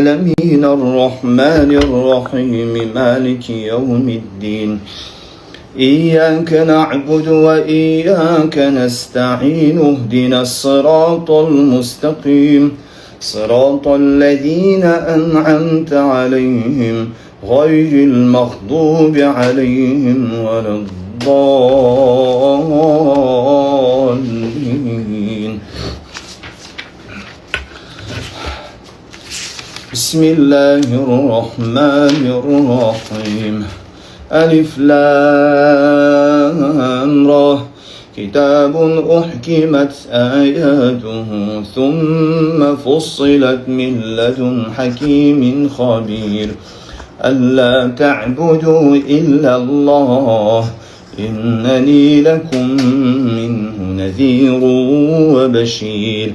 العالمين الرحمن الرحيم مالك يوم الدين إياك نعبد وإياك نستعين اهدنا الصراط المستقيم صراط الذين أنعمت عليهم غير المغضوب عليهم ولا الضالين. بسم الله الرحمن الرحيم. ألف لام را كتاب أحكمت آياته ثم فصلت من لدن حكيم خبير ألا تعبدوا إلا الله إنني لكم منه نذير وبشير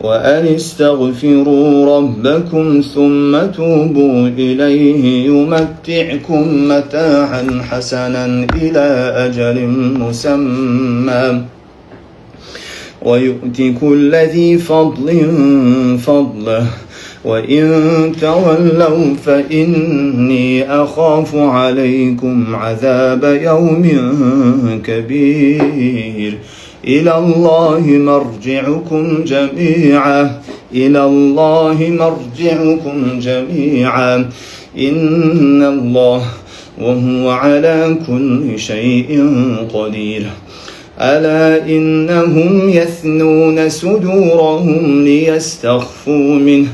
وأن استغفروا ربكم ثم توبوا إليه يمتعكم متاعا حسنا إلى أجل مسمى ويؤتي كل ذي فضل فضله وإن تولوا فإني أخاف عليكم عذاب يوم كبير إلى الله مرجعكم جميعا إن الله وهو على كل شيء قدير ألا إنهم يثنون صدورهم ليستخفوا منه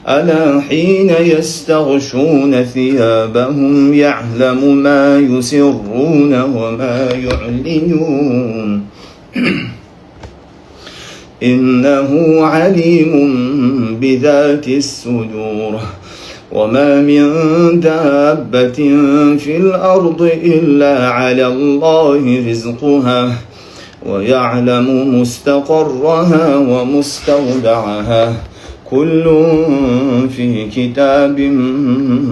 ألا حين يستغشون ثيابهم يعلم ما يسرون وما يعلنون إنه عليم بذات الصدور وما من دابة في الأرض إلا على الله رزقها ويعلم مستقرها ومستودعها كل في كتاب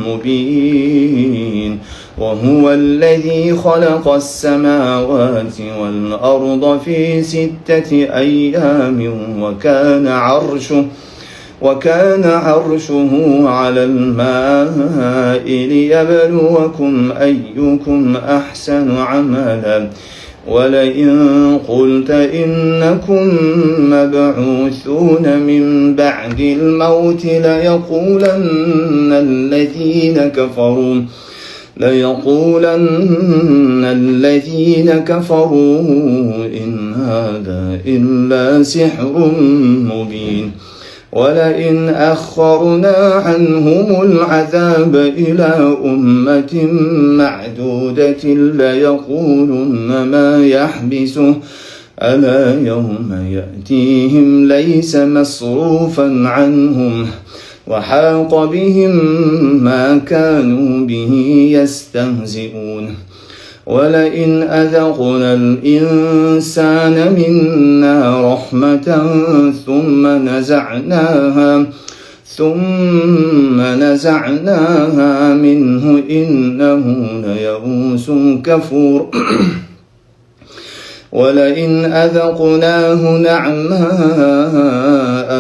مبين وهو الذي خلق السماوات والأرض في 6 أيام وكان عرشه على الماء ليبلوكم أيكم أحسن عملا ولئن قلت إنكم مبعوثون من بعد الموت ليقولن الذين كفروا إن هذا إلا سحر مبين ولئن أخرنا عنهم العذاب إلى أمة معدودة ليقولن ما يحبسه ألا يوم يأتيهم ليس مصروفا عنهم وحاق بهم ما كانوا به يستهزئون ولئن أذقنا الإنسان منا رحمة ثم نزعناها منه إنه ليئوس كفور ولئن أذقناه نعماء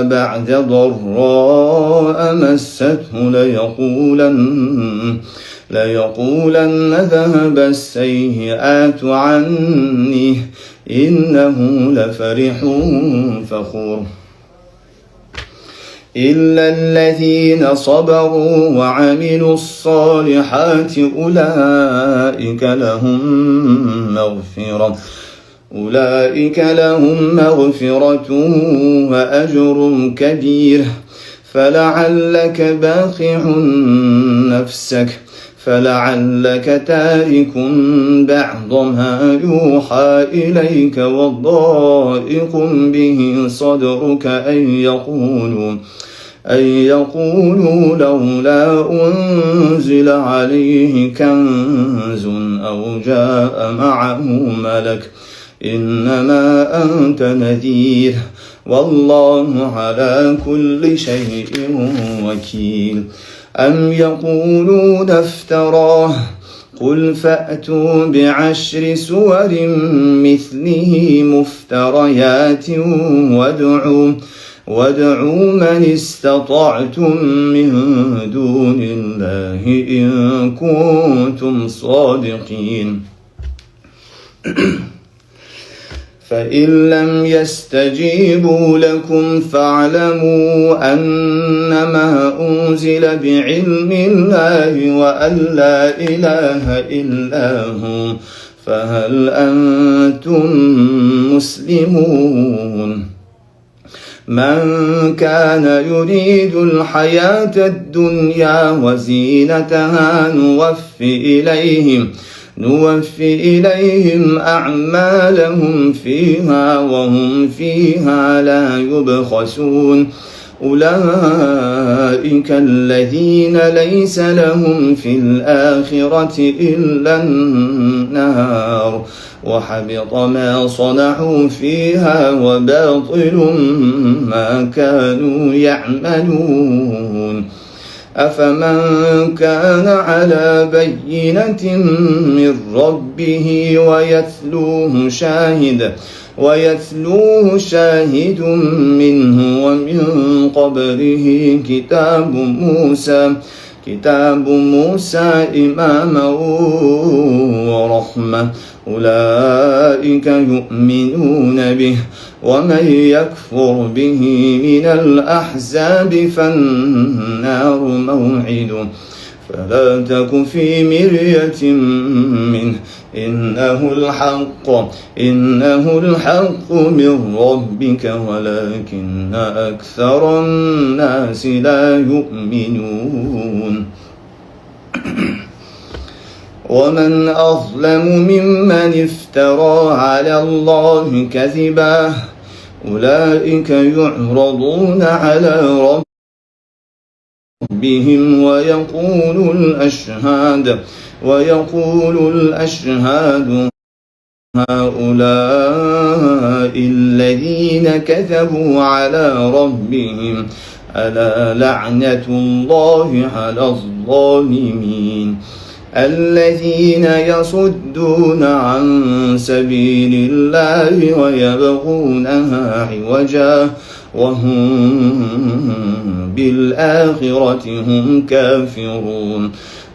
بعد ضراء مسته ليقولن ذهب السيئات عني إنه لفرح فخور إلا الذين صبروا وعملوا الصالحات أولئك لهم مغفرة وأجر كبير فلعلك تارك بعض ما يوحى إليك وضائق به صدرك أن يقولوا لولا أنزل عليه كنز أو جاء معه ملك إنما أنت نذير والله على كل شيء وكيل أم يقولون افتراه قل فأتوا ب10 سور مثله مفتريات وادعوا من استطعتم من الله إن كنتم صادقين. فإن لم يستجيبوا لكم فاعلموا أنما أنزل بعلم الله وأن لا إله إلا هو فهل أنتم مسلمون؟ من كان يريد الحياة الدنيا وزينتها نوفي إليهم أعمالهم فيها وهم فيها لا يبخسون. أولئك الذين ليس لهم في الآخرة إلا النار وحبط ما صنعوا فيها وباطل ما كانوا يعملون. أفمن كان على بينة من ربه ويتلوه شاهد منه ومن قبله كتاب موسى إماما ورحمة أولئك يؤمنون به ومن يكفر به من الأحزاب فالنار موعده فلا تك في مرية منه إنه الحق من ربك ولكن أكثر الناس لا يؤمنون. ومن أظلم ممن افترى على الله كذبا أولئك يعرضون على ربهم ويقول الأشهاد هؤلاء الذين كذبوا على ربهم ألا لعنة الله على الظالمين الذين يصدون عن سبيل الله ويبغونها عوجا وهم بالآخرة هم كافرون.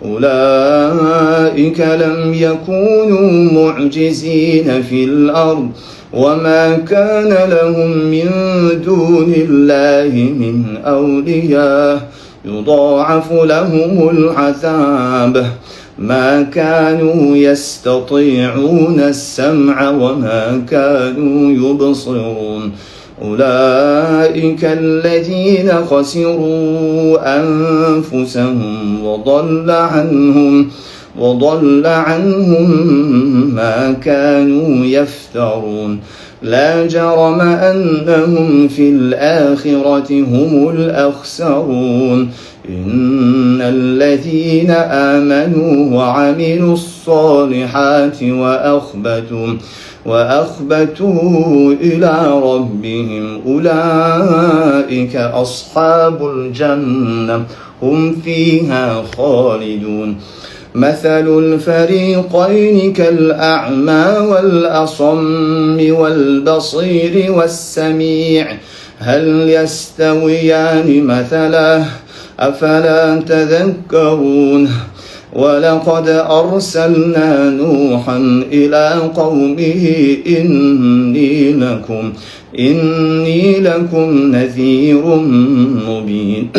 أولئك لم يكونوا معجزين في الأرض وما كان لهم من دون الله من أولياء يضاعف لهم العذاب ما كانوا يستطيعون السمع وما كانوا يبصرون. أولئك الذين خسروا أنفسهم وضل عنهم ما كانوا يفترون. لا جرم أنهم في الآخرة هم الأخسرون. إن الذين آمنوا وعملوا الصالحات وأخبتوا إلى ربهم أولئك أصحاب الجنة هم فيها خالدون. مثل الفريقين كالأعمى والأصم والبصير والسميع هل يستويان مثلا أفلا تذكرون. ولقد أرسلنا نوحا إلى قومه إني لكم نذير مبين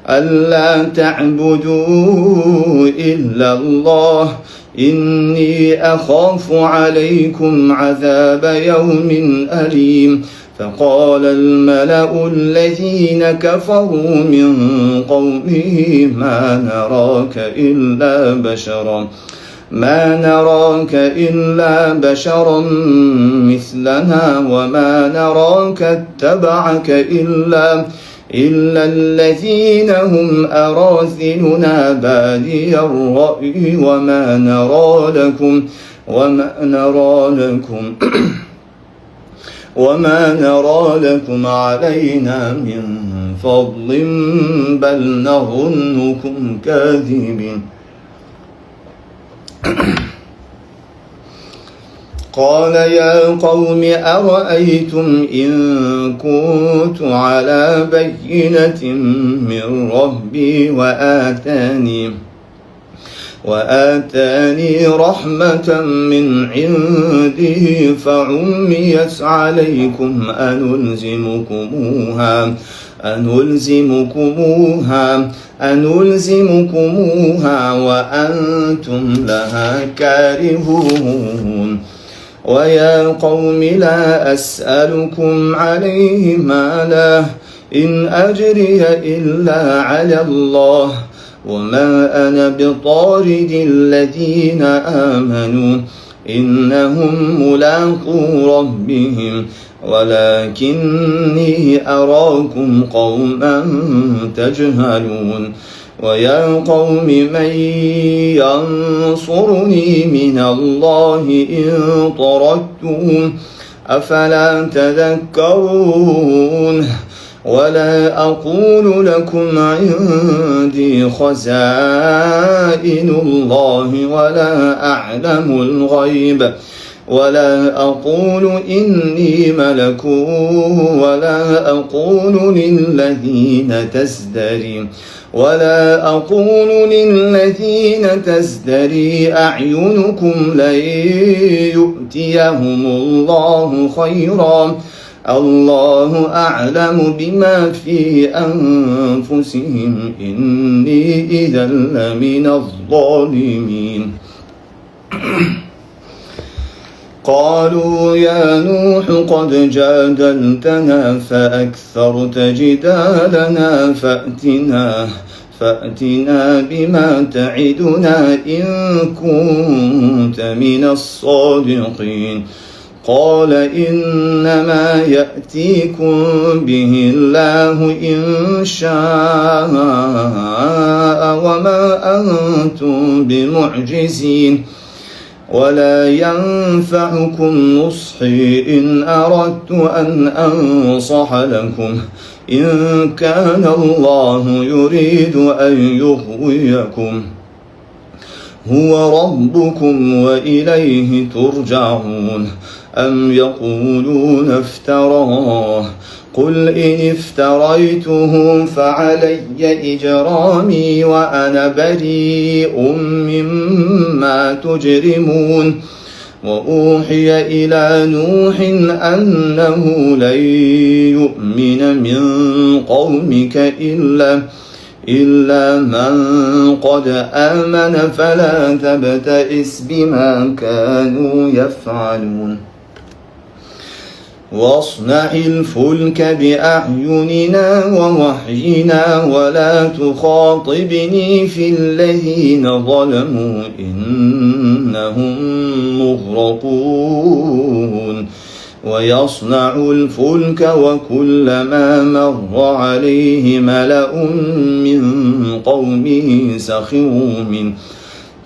ألا تعبدوا إلا الله إني أخاف عليكم عذاب يوم أليم. فقال الملأ الذين كفروا من قومه ما نراك إلا بشرا مثلنا وما نراك اتبعك إلا الذين هم أراذلنا بادي الرأي وما نرى لكم علينا من فضل بل نظنكم كاذبين. قال يا قوم أرأيتم إن كنت على بينة من ربي وآتاني رحمة من عنده فعميت عليكم أنلزمكموها وأنتم لها كارهون ويا قوم لا أسألكم عليه مالا إن أجري إلا على الله وما أنا بطارد الذين آمنوا إنهم ملاقو ربهم ولكني أراكم قوما تجهلون ويا قوم من ينصرني من الله إن طردتم أفلا تذكرون ولا أقول لكم عندي خزائن الله ولا أعلم الغيب ولا أقول إني ملك ولا أقول للذين تزدري أعينكم لن يؤتيهم الله خيرا الله أعلم بما في أنفسهم إني إذا لمن الظالمين قالوا يا نوح قد جادلتنا فأكثرت جدالنا فأتنا بما تعدنا إن كنت من الصادقين قال إنما يأتيكم به الله إن شاء وما أنتم بمعجزين ولا ينفعكم نصحي إن أردت أن أنصح لكم إن كان الله يريد أن يغويكم هو ربكم وإليه ترجعون أم يقولون افتراه قل إن افتريته فعلي إجرامي وأنا بريء مما تجرمون وأوحي إلى نوح أنه لن يؤمن من قومك إلا من قد آمن فلا تبتئس بما كانوا يفعلون واصنع الفلك بأعيننا ووحينا ولا تخاطبني في الذين ظلموا إنهم مغرقون ويصنع الفلك وكلما مر عليه ملأ من قومه سخروا منه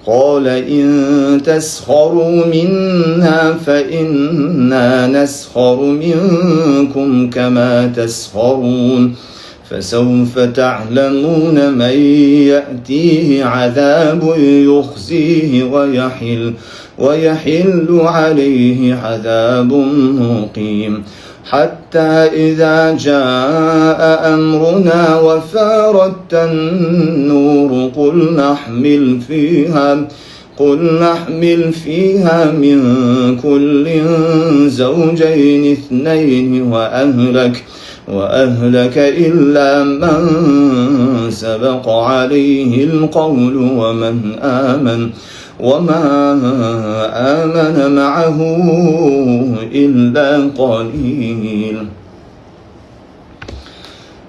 قال إن تسخروا منا فإنا نسخر منكم كما تسخرون فسوف تعلمون من يأتيه عذاب يخزيه ويحل عليه عذاب مقيم حتى إذا جاء أمرنا وفارت النور قل نحمل فيها من كل زوجين اثنين وأهلك إلا من سبق عليه القول وما آمن معه إلا قليل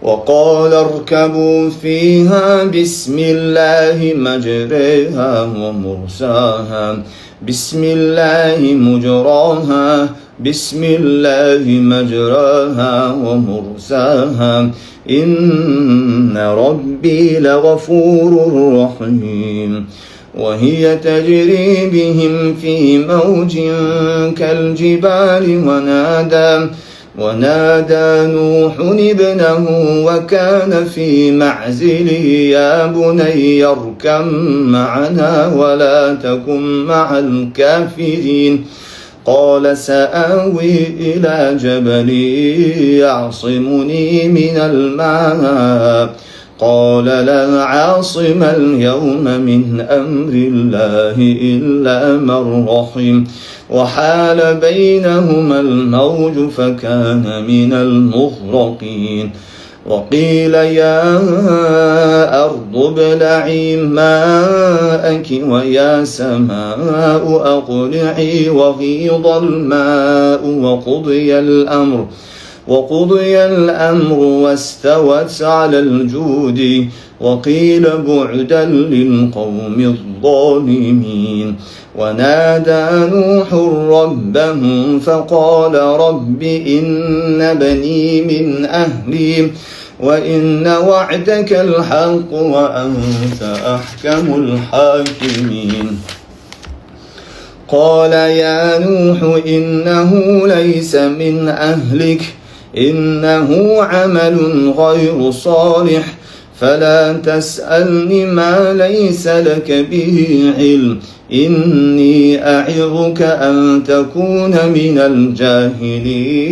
وقال اركبوا فيها بسم الله مجريها ومرساها بسم الله مجراها بسم الله مجراها ومرساها إن ربي لغفور رحيم وهي تجري بهم في موج كالجبال ونادى نوح ابنه وكان في معزل يا بني اركب معنا ولا تكن مع الكافرين قال سآوي إلى جبل يعصمني من الماء قال لا عاصم اليوم من أمر الله إلا من رحم وحال بينهما الموج فكان من المغرقين وقيل يا أرض ابلعي ماءك ويا سماء أقلعي وغيض الماء وقضي الأمر واستوت على الجود وقيل بعدا للقوم الظالمين ونادى نوح ربه فقال رب إن بني من أهلي وإن وعدك الحق وأنت أحكم الحاكمين قال يا نوح إنه ليس من أهلك إنه عمل غير صالح فلا تسألني ما ليس لك به علم إني أعظك أن تكون من الجاهلين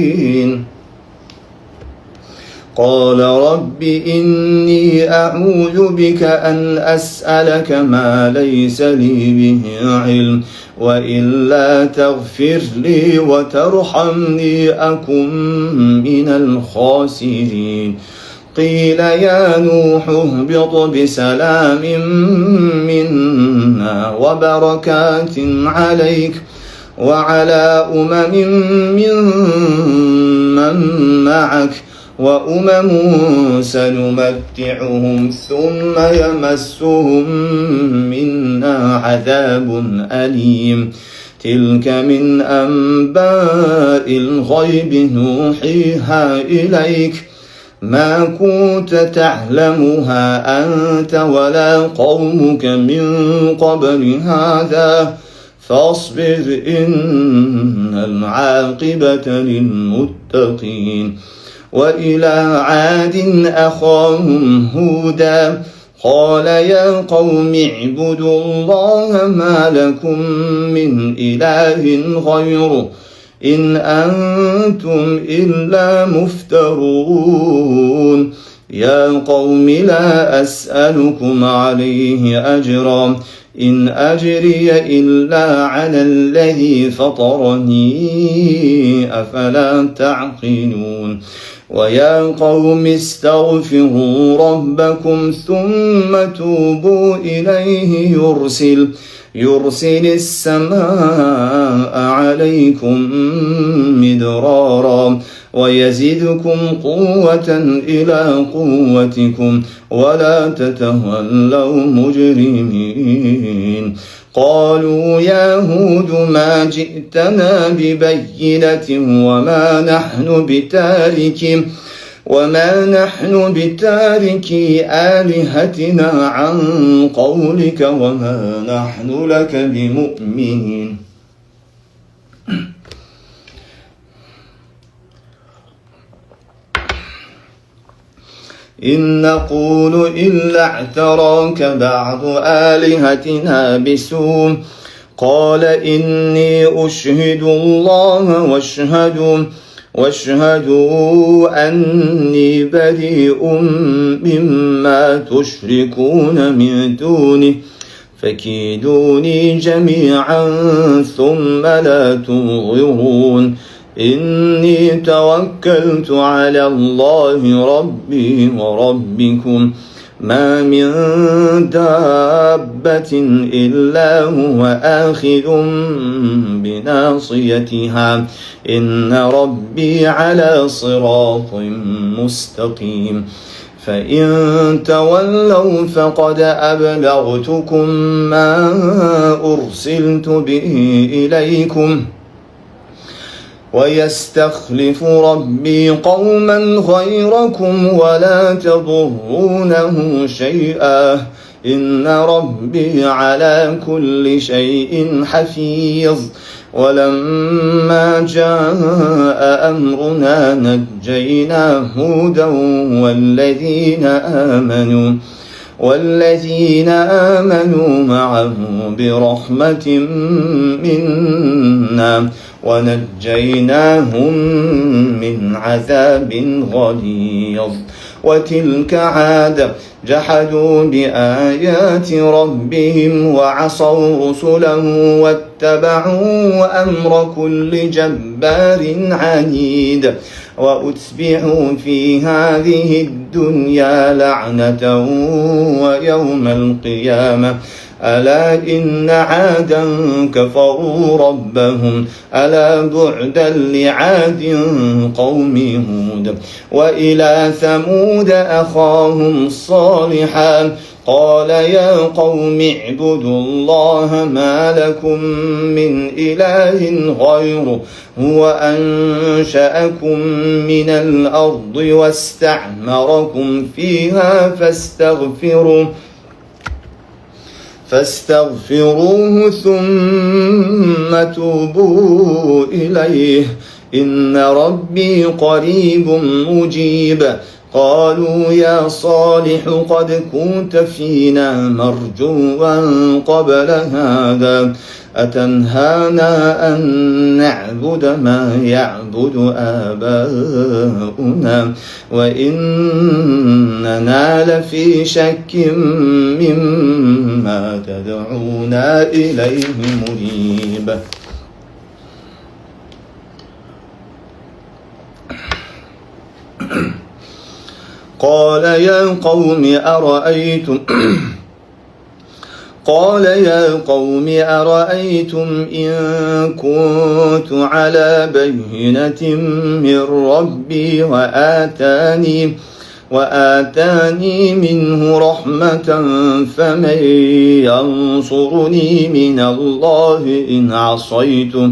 قال رب إني أعوذ بك أن أسألك ما ليس لي به علم وإلا تغفر لي وترحمني أكن من الخاسرين قيل يا نوح اهبط بسلام منا وبركات عليك وعلى من معك وأمم سنمتعهم ثم يمسهم منا عذاب أليم تلك من أنباء الغيب نوحيها إليك ما كنت تعلمها أنت ولا قومك من قبل هذا فاصبر إن العاقبة للمتقين وإلى عاد أخاهم هودا قال يا قوم اعبدوا الله ما لكم من إله غيره إن أنتم إلا مفترون يا قوم لا أسألكم عليه أجرا إن أجري إلا على الذي فطرني أفلا تعقلون ويا قوم استغفروا ربكم ثم توبوا إليه يرسل السماء عليكم مدرارا ويزدكم قوة إلى قوتكم ولا تتولوا مجرمين قالوا يا هود ما جئتنا ببينة وما نحن بتاركي آلهتنا عن قولك وما نحن لك بمؤمنين إن نقول إلا اعتراك بعض آلهتنا بسوء قال إني أشهد الله واشهدوا أني بريء مما تشركون من دونه فكيدوني جميعا ثم لا تنظرون إني توكلت على الله ربي وربكم ما من دابة إلا هو آخذ بناصيتها إن ربي على صراط مستقيم فإن تولوا فقد أبلغتكم ما أرسلت به إليكم ويستخلف ربي قوما غيركم ولا تضرونه شيئا إن ربي على كل شيء حفيظ ولما جاء أمرنا نجينا هودا والذين آمنوا معه برحمة منا ونجيناهم من عذاب غليظ وتلك عاد جحدوا بآيات ربهم وعصوا رسله واتبعوا أمر كل جبار عنيد وأتبعوا في هذه الدنيا لعنة ويوم القيامة ألا إن عادا كفروا ربهم ألا بعدا لعاد قوم هود وإلى ثمود أخاهم صالحا قال يا قوم اعبدوا الله ما لكم من إله غيره هو أنشأكم من الأرض واستعمركم فيها فاستغفروه ثم توبوا إليه إن ربي قريب مجيب قالوا يا صالح قد كنت فينا مرجوا قبل هذا أتنهانا أن نعبد ما يعبد آباؤنا وإننا لفي شك مما تدعونا إليه مريب قال يا قوم أرأيتم إن كنت على بينة من ربي وآتاني منه رحمة فمن ينصرني من الله إن عصيته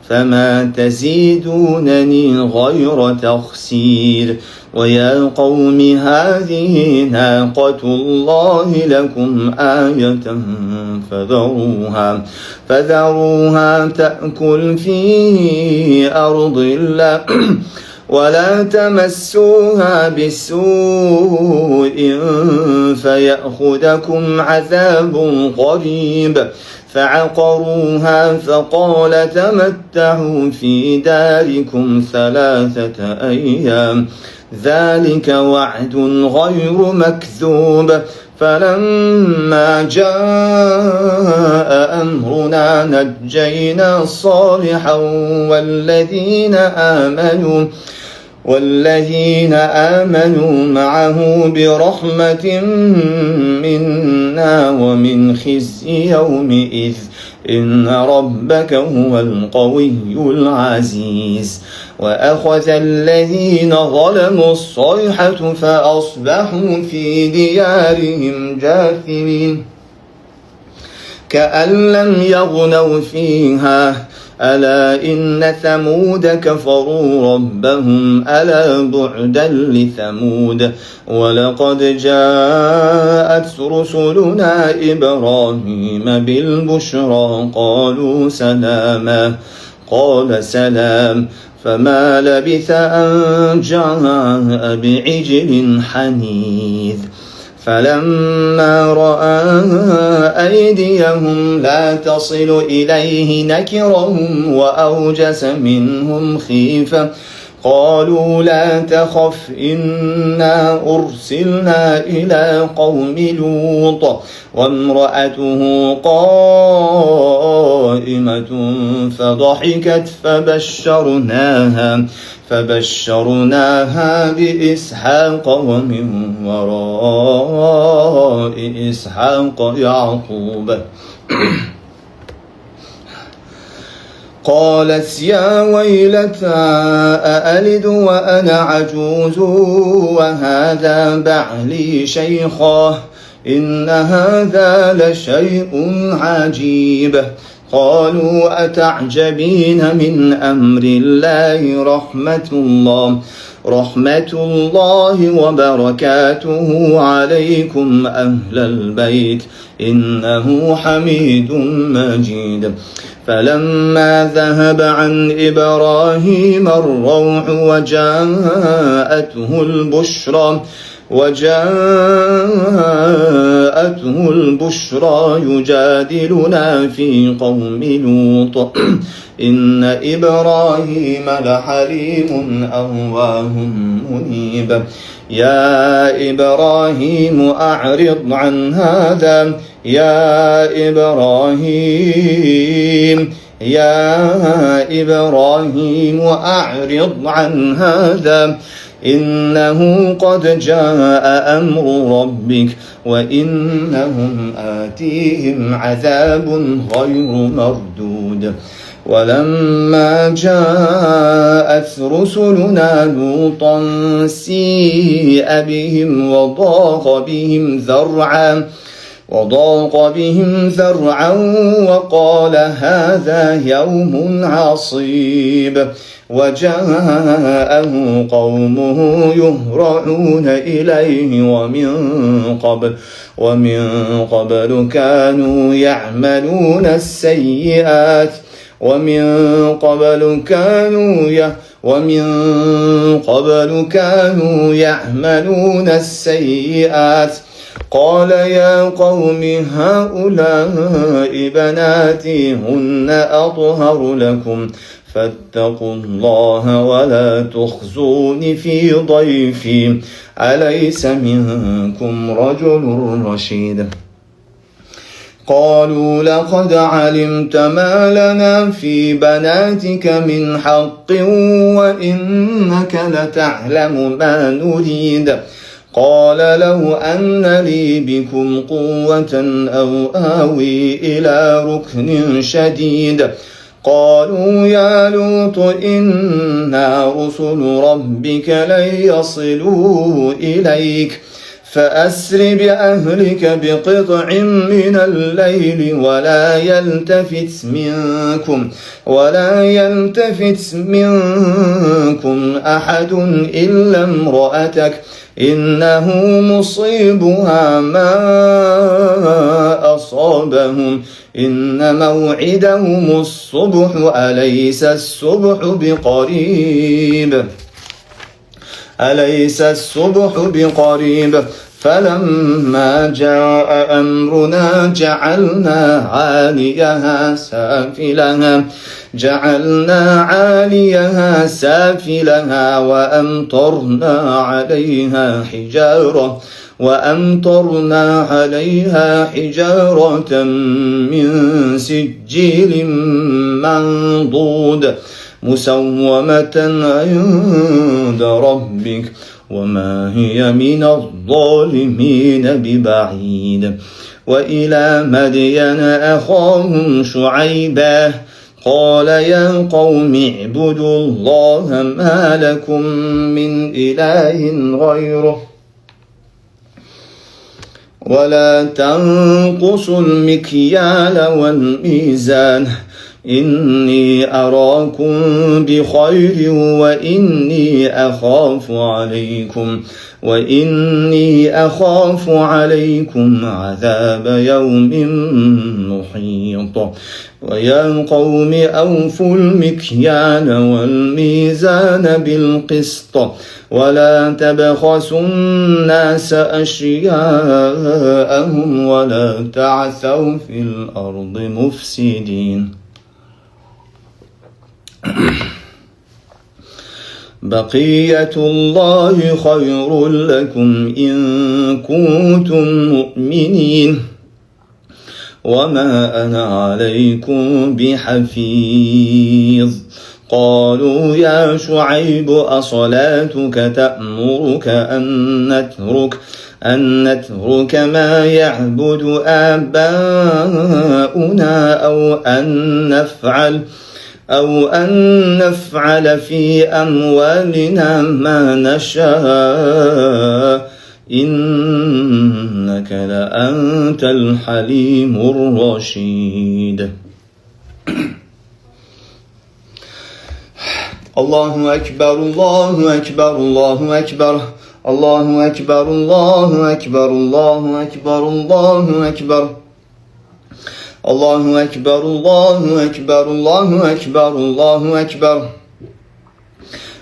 فما تزيدونني غير تخسير ويا قوم هذه ناقة الله لكم آية فذروها تأكل في أرض الله ولا تمسوها بسوء فيأخذكم عذاب قريب فعقروها فقال تمتعوا في داركم 3 أيام ذلك وعد غير مكذوب فلما جاء أمرنا نجينا صالحا والذين آمنوا معه برحمة منا ومن خزي يومئذ إن ربك هو القوي العزيز وأخذ الذين ظلموا الصيحة فأصبحوا في ديارهم جاثمين كأن لم يغنوا فيها ألا إن ثمود كفروا ربهم ألا بعدا لثمود ولقد جاءت رسلنا إبراهيم بالبشرى قالوا سلاما قال سلام فما لبث أن جاء بعجل حنيذ فلما رأى أيديهم لا تصل إليه نكرهم وأوجس منهم خيفة قالوا لا تخف إنا أرسلنا إلى قوم لوط وامرأته قائمة فضحكت فبشرناها بإسحاق ومن وراء إسحاق يعقوب قالت يا ويلتى أألد وأنا عجوز وهذا بعلي شيخا إن هذا لشيء عجيب قالوا أتعجبين من أمر الله رحمة الله وبركاته عليكم أهل البيت إنه حميد مجيد فلما ذهب عن إبراهيم الروع وجاءته البشرى وجاءته البشرى يجادلنا في قوم لوط إن إبراهيم لحليم أواه منيب يا إبراهيم أعرض عن هذا يا إبراهيم أعرض عن هذا إنه قد جاء أمر ربك وإنهم آتيهم عذاب غير مردود ولما جاءت رسلنا لوطا سيء بهم وضاق بهم ذرعا وقال هذا يوم عصيب وجاءه قومه يهرعون إليه ومن قبل كانوا يعملون السيئات قال يا قوم هؤلاء بناتي هن أطهر لكم فاتقوا الله ولا تخزون في ضيفي أليس منكم رجل رشيد قالوا لقد علمت ما لنا في بناتك من حق وإنك لتعلم ما نريد قال لو أن لي بكم قوة أو آوي إلى ركن شديد قالوا يا لوط إنا رسل ربك لن يصلوا إليك فأسر بأهلك بقطع من الليل ولا يلتفت منكم أحد إلا امرأتك إنه مصيبها ما أصابهم إن موعدهم الصبح أليس الصبح بقريب فلما جاء أمرنا جعلنا عاليها سافلها وأمطرنا عليها حجارة من سجيل منضود مسومة عند ربك وما هي من الظالمين ببعيد وإلى مدين أخاهم شعيبا قال يا قوم اعبدوا الله ما لكم من إله غيره ولا تنقصوا المكيال والميزان إني أراكم بخير وإني أخاف عليكم عذاب يوم محيط ويا قوم أوفوا المكيال والميزان بالقسط ولا تبخسوا الناس أشياءهم ولا تعثوا في الأرض مفسدين بقية الله خير لكم إن كنتم مؤمنين وما أنا عليكم بحفيظ قالوا يا شعيب أصلاتك تأمرك أن نترك ما يعبد آباؤنا أو أن نفعل في أموالنا ما نشاء إنك لأنت الحليم الرشيد الله أكبر الله أكبر الله أكبر الله أكبر الله أكبر الله أكبر الله أكبر الله أكبر الله أكبر الله أكبر الله أكبر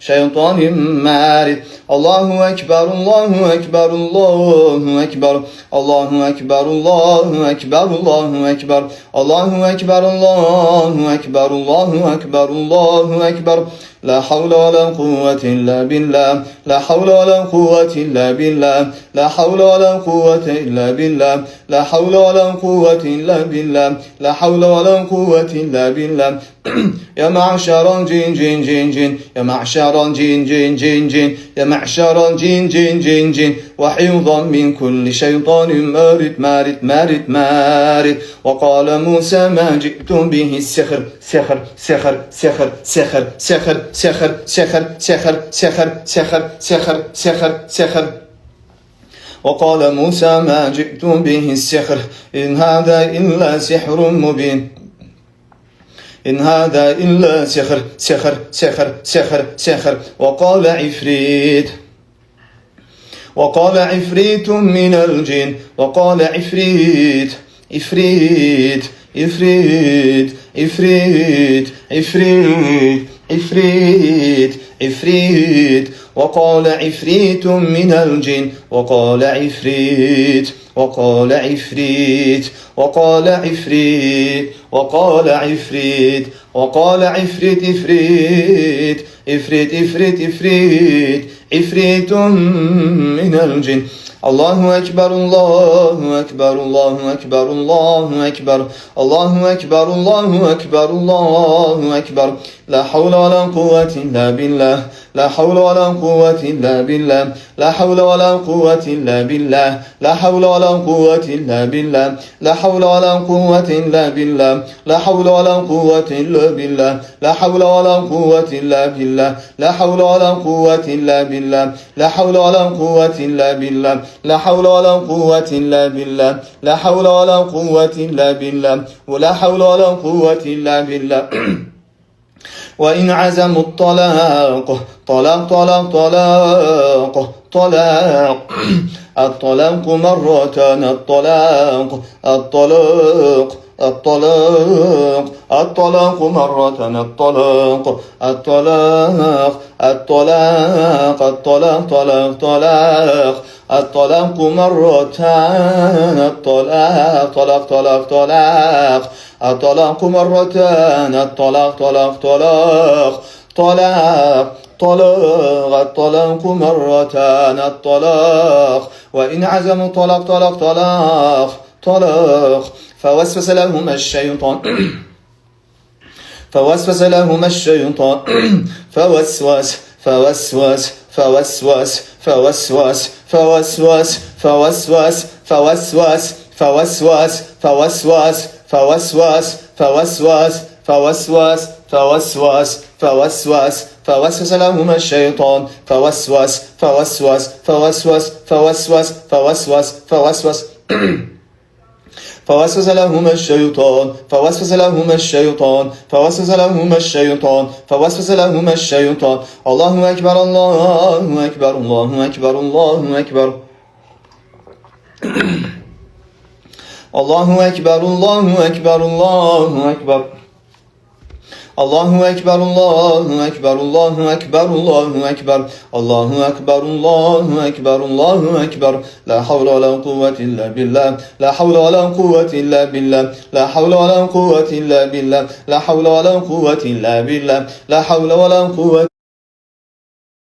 شيطان مارد. الله أكبر الله أكبر الله أكبر الله أكبر الله أكبر الله أكبر الله أكبر الله أكبر الله أكبر الله أكبر. لا حول ولا قوة إلا بالله لا حول ولا قوة إلا بالله لا حول ولا قوة إلا بالله لا حول ولا قوة إلا بالله لا حول ولا قوة إلا بالله. يا معشر الجن جن جن جن يا معشر الجن جن جن جن يا معشر الجن جن جن جن وحفظا من كل شيطان مارد مارد مارد مارد. وقال موسى ما جئتم به السحر سحر سحر سحر سحر سحر سحر سحر سحر سحر سحر سحر سحر سحر. وقال موسى ما جئتم به السحر إن هذا إلا سحر مبين إن هذا إلا سحر سحر سحر سحر سحر. وقال عفريت من الجن وقال عفريت عفريت عفريت عفريت عفريت عفريت عفريت. وقال عفريت من الجن وقال عفريت وقال عفريت وقال عفريت وقال عفريت وقال عفريت عفريت عفريت عفريت عفريت عفريت من الجن. الله أكبر الله أكبر الله أكبر الله أكبر الله أكبر الله أكبر الله أكبر. لا حول ولا قوة إلا بالله لا حول ولا قوة إلا بالله لا حول ولا قوة إلا بالله لا حول ولا قوة إلا بالله لا حول ولا قوة إلا بالله لا حول ولا قوة إلا بالله لا حول ولا قوة إلا بالله لا حول ولا قوة إلا بالله لا حول ولا قوة إلا بالله لا حول ولا قوة إلا بالله لا حول ولا قوة إلا بالله ولا حول ولا قوة إلا بالله. وإن عزموا الطلاق طلاق طلاق طلاق طلاق الطلاق مرتان الطلاق الطلاق الطلاق الطلاق مرتان الطلاق الطلاق الطلاق الطلاق طلاق طلاق الطلاق مرتان الطلاق طلاق طلاق طلاق الطلاق مرتان الطلاق طلاق طلاق طلاق طلاق الطلاق مرتان الطلاق. وإن عزموا طلاق طلاق طلاق طلاق فوسوس لهما الشيطان فوسوس لهما الشيطان فوسوس فوسوس فوسوس فوسوس فوسوس فوسوس فوسوس فوسوس فوسوس فوسوس فوسوس فوسوس فوسوس فوسوس فوسوس لهما الشيطان فوسوس فوسوس فوسوس فوسوس فوسوس فوسوس فوسوس لهما الشيطان فوسوس لهما الشيطان فوسوس لهما الشيطان فوسوس لهما الشيطان. الله أكبر الله أكبر الله أكبر الله أكبر الله أكبر الله أكبر الله أكبر الله أكبر الله أكبر الله أكبر الله أكبر الله أكبر الله أكبر الله أكبر. لا حول ولا قوة إلا بالله لا حول ولا قوة إلا بالله لا حول ولا قوة إلا بالله لا حول ولا قوة إلا بالله لا حول ولا قوة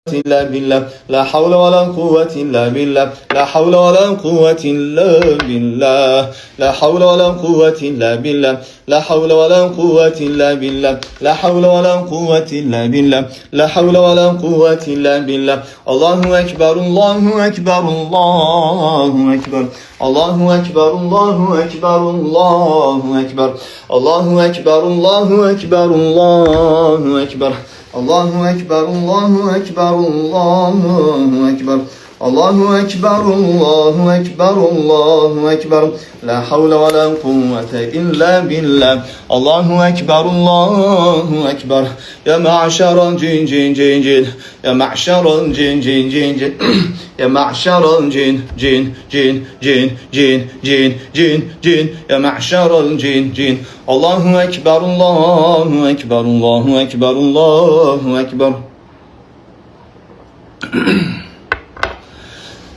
إلا بالله لا حول ولا قوة إلا بالله لا حول ولا قوة إلا بالله لا حول ولا قوة إلا بالله لا حول ولا قوة إلا بالله لا حول ولا قوة إلا بالله لا حول ولا قوة إلا بالله. الله أكبر الله أكبر الله أكبر الله أكبر الله أكبر الله أكبر الله أكبر الله أكبر الله أكبر الله أكبر الله أكبر الله أكبر الله أكبر الله أكبر الله أكبر. لا حول ولا قوة إلا بالله. الله أكبر الله أكبر. يا معشر الجن جن جن جن يا معشر الجن جن جن جن يا معشر الجن جن جن جن جن جن جن جن يا معشر الجن جن. الله أكبر الله أكبر الله أكبر الله أكبر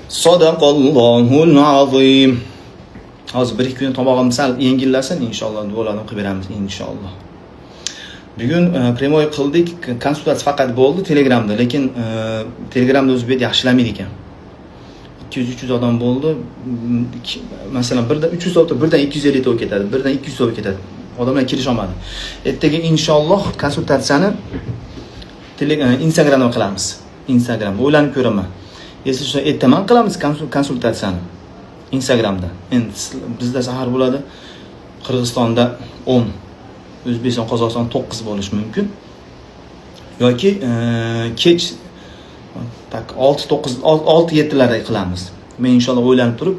Sadaqallohul azim. Hozir 1-2 kun tomog'im sal yengillasin, inshaalloh duolarni qilib beramiz inshaalloh. Bugun premoy qildik, konsultatsiya faqat bo'ldi Telegramda, lekin Telegramda o'zbek yaxshilamaydi ekan. 200-300 odam bo'ldi. Masalan, birdan 300 soatda birdan 250 ta ketadi, birdan 200 soat ketadi. Odamlar kirisha olmadi. Ertaga inshaalloh konsultatsiyani Instagramda qilamiz. Instagram o'ylanib ko'raman. Esi shuni ertaman qilamiz konsultatsiyani Instagramda. Endi bizda sahar bo'ladi, Qirg'izistonda 10, O'zbekiston, Qozog'iston 9 bo'lishi mumkin. Yoki kech 6-9 6-7larda qilamiz. Men inshaalloh o'ylanib turib,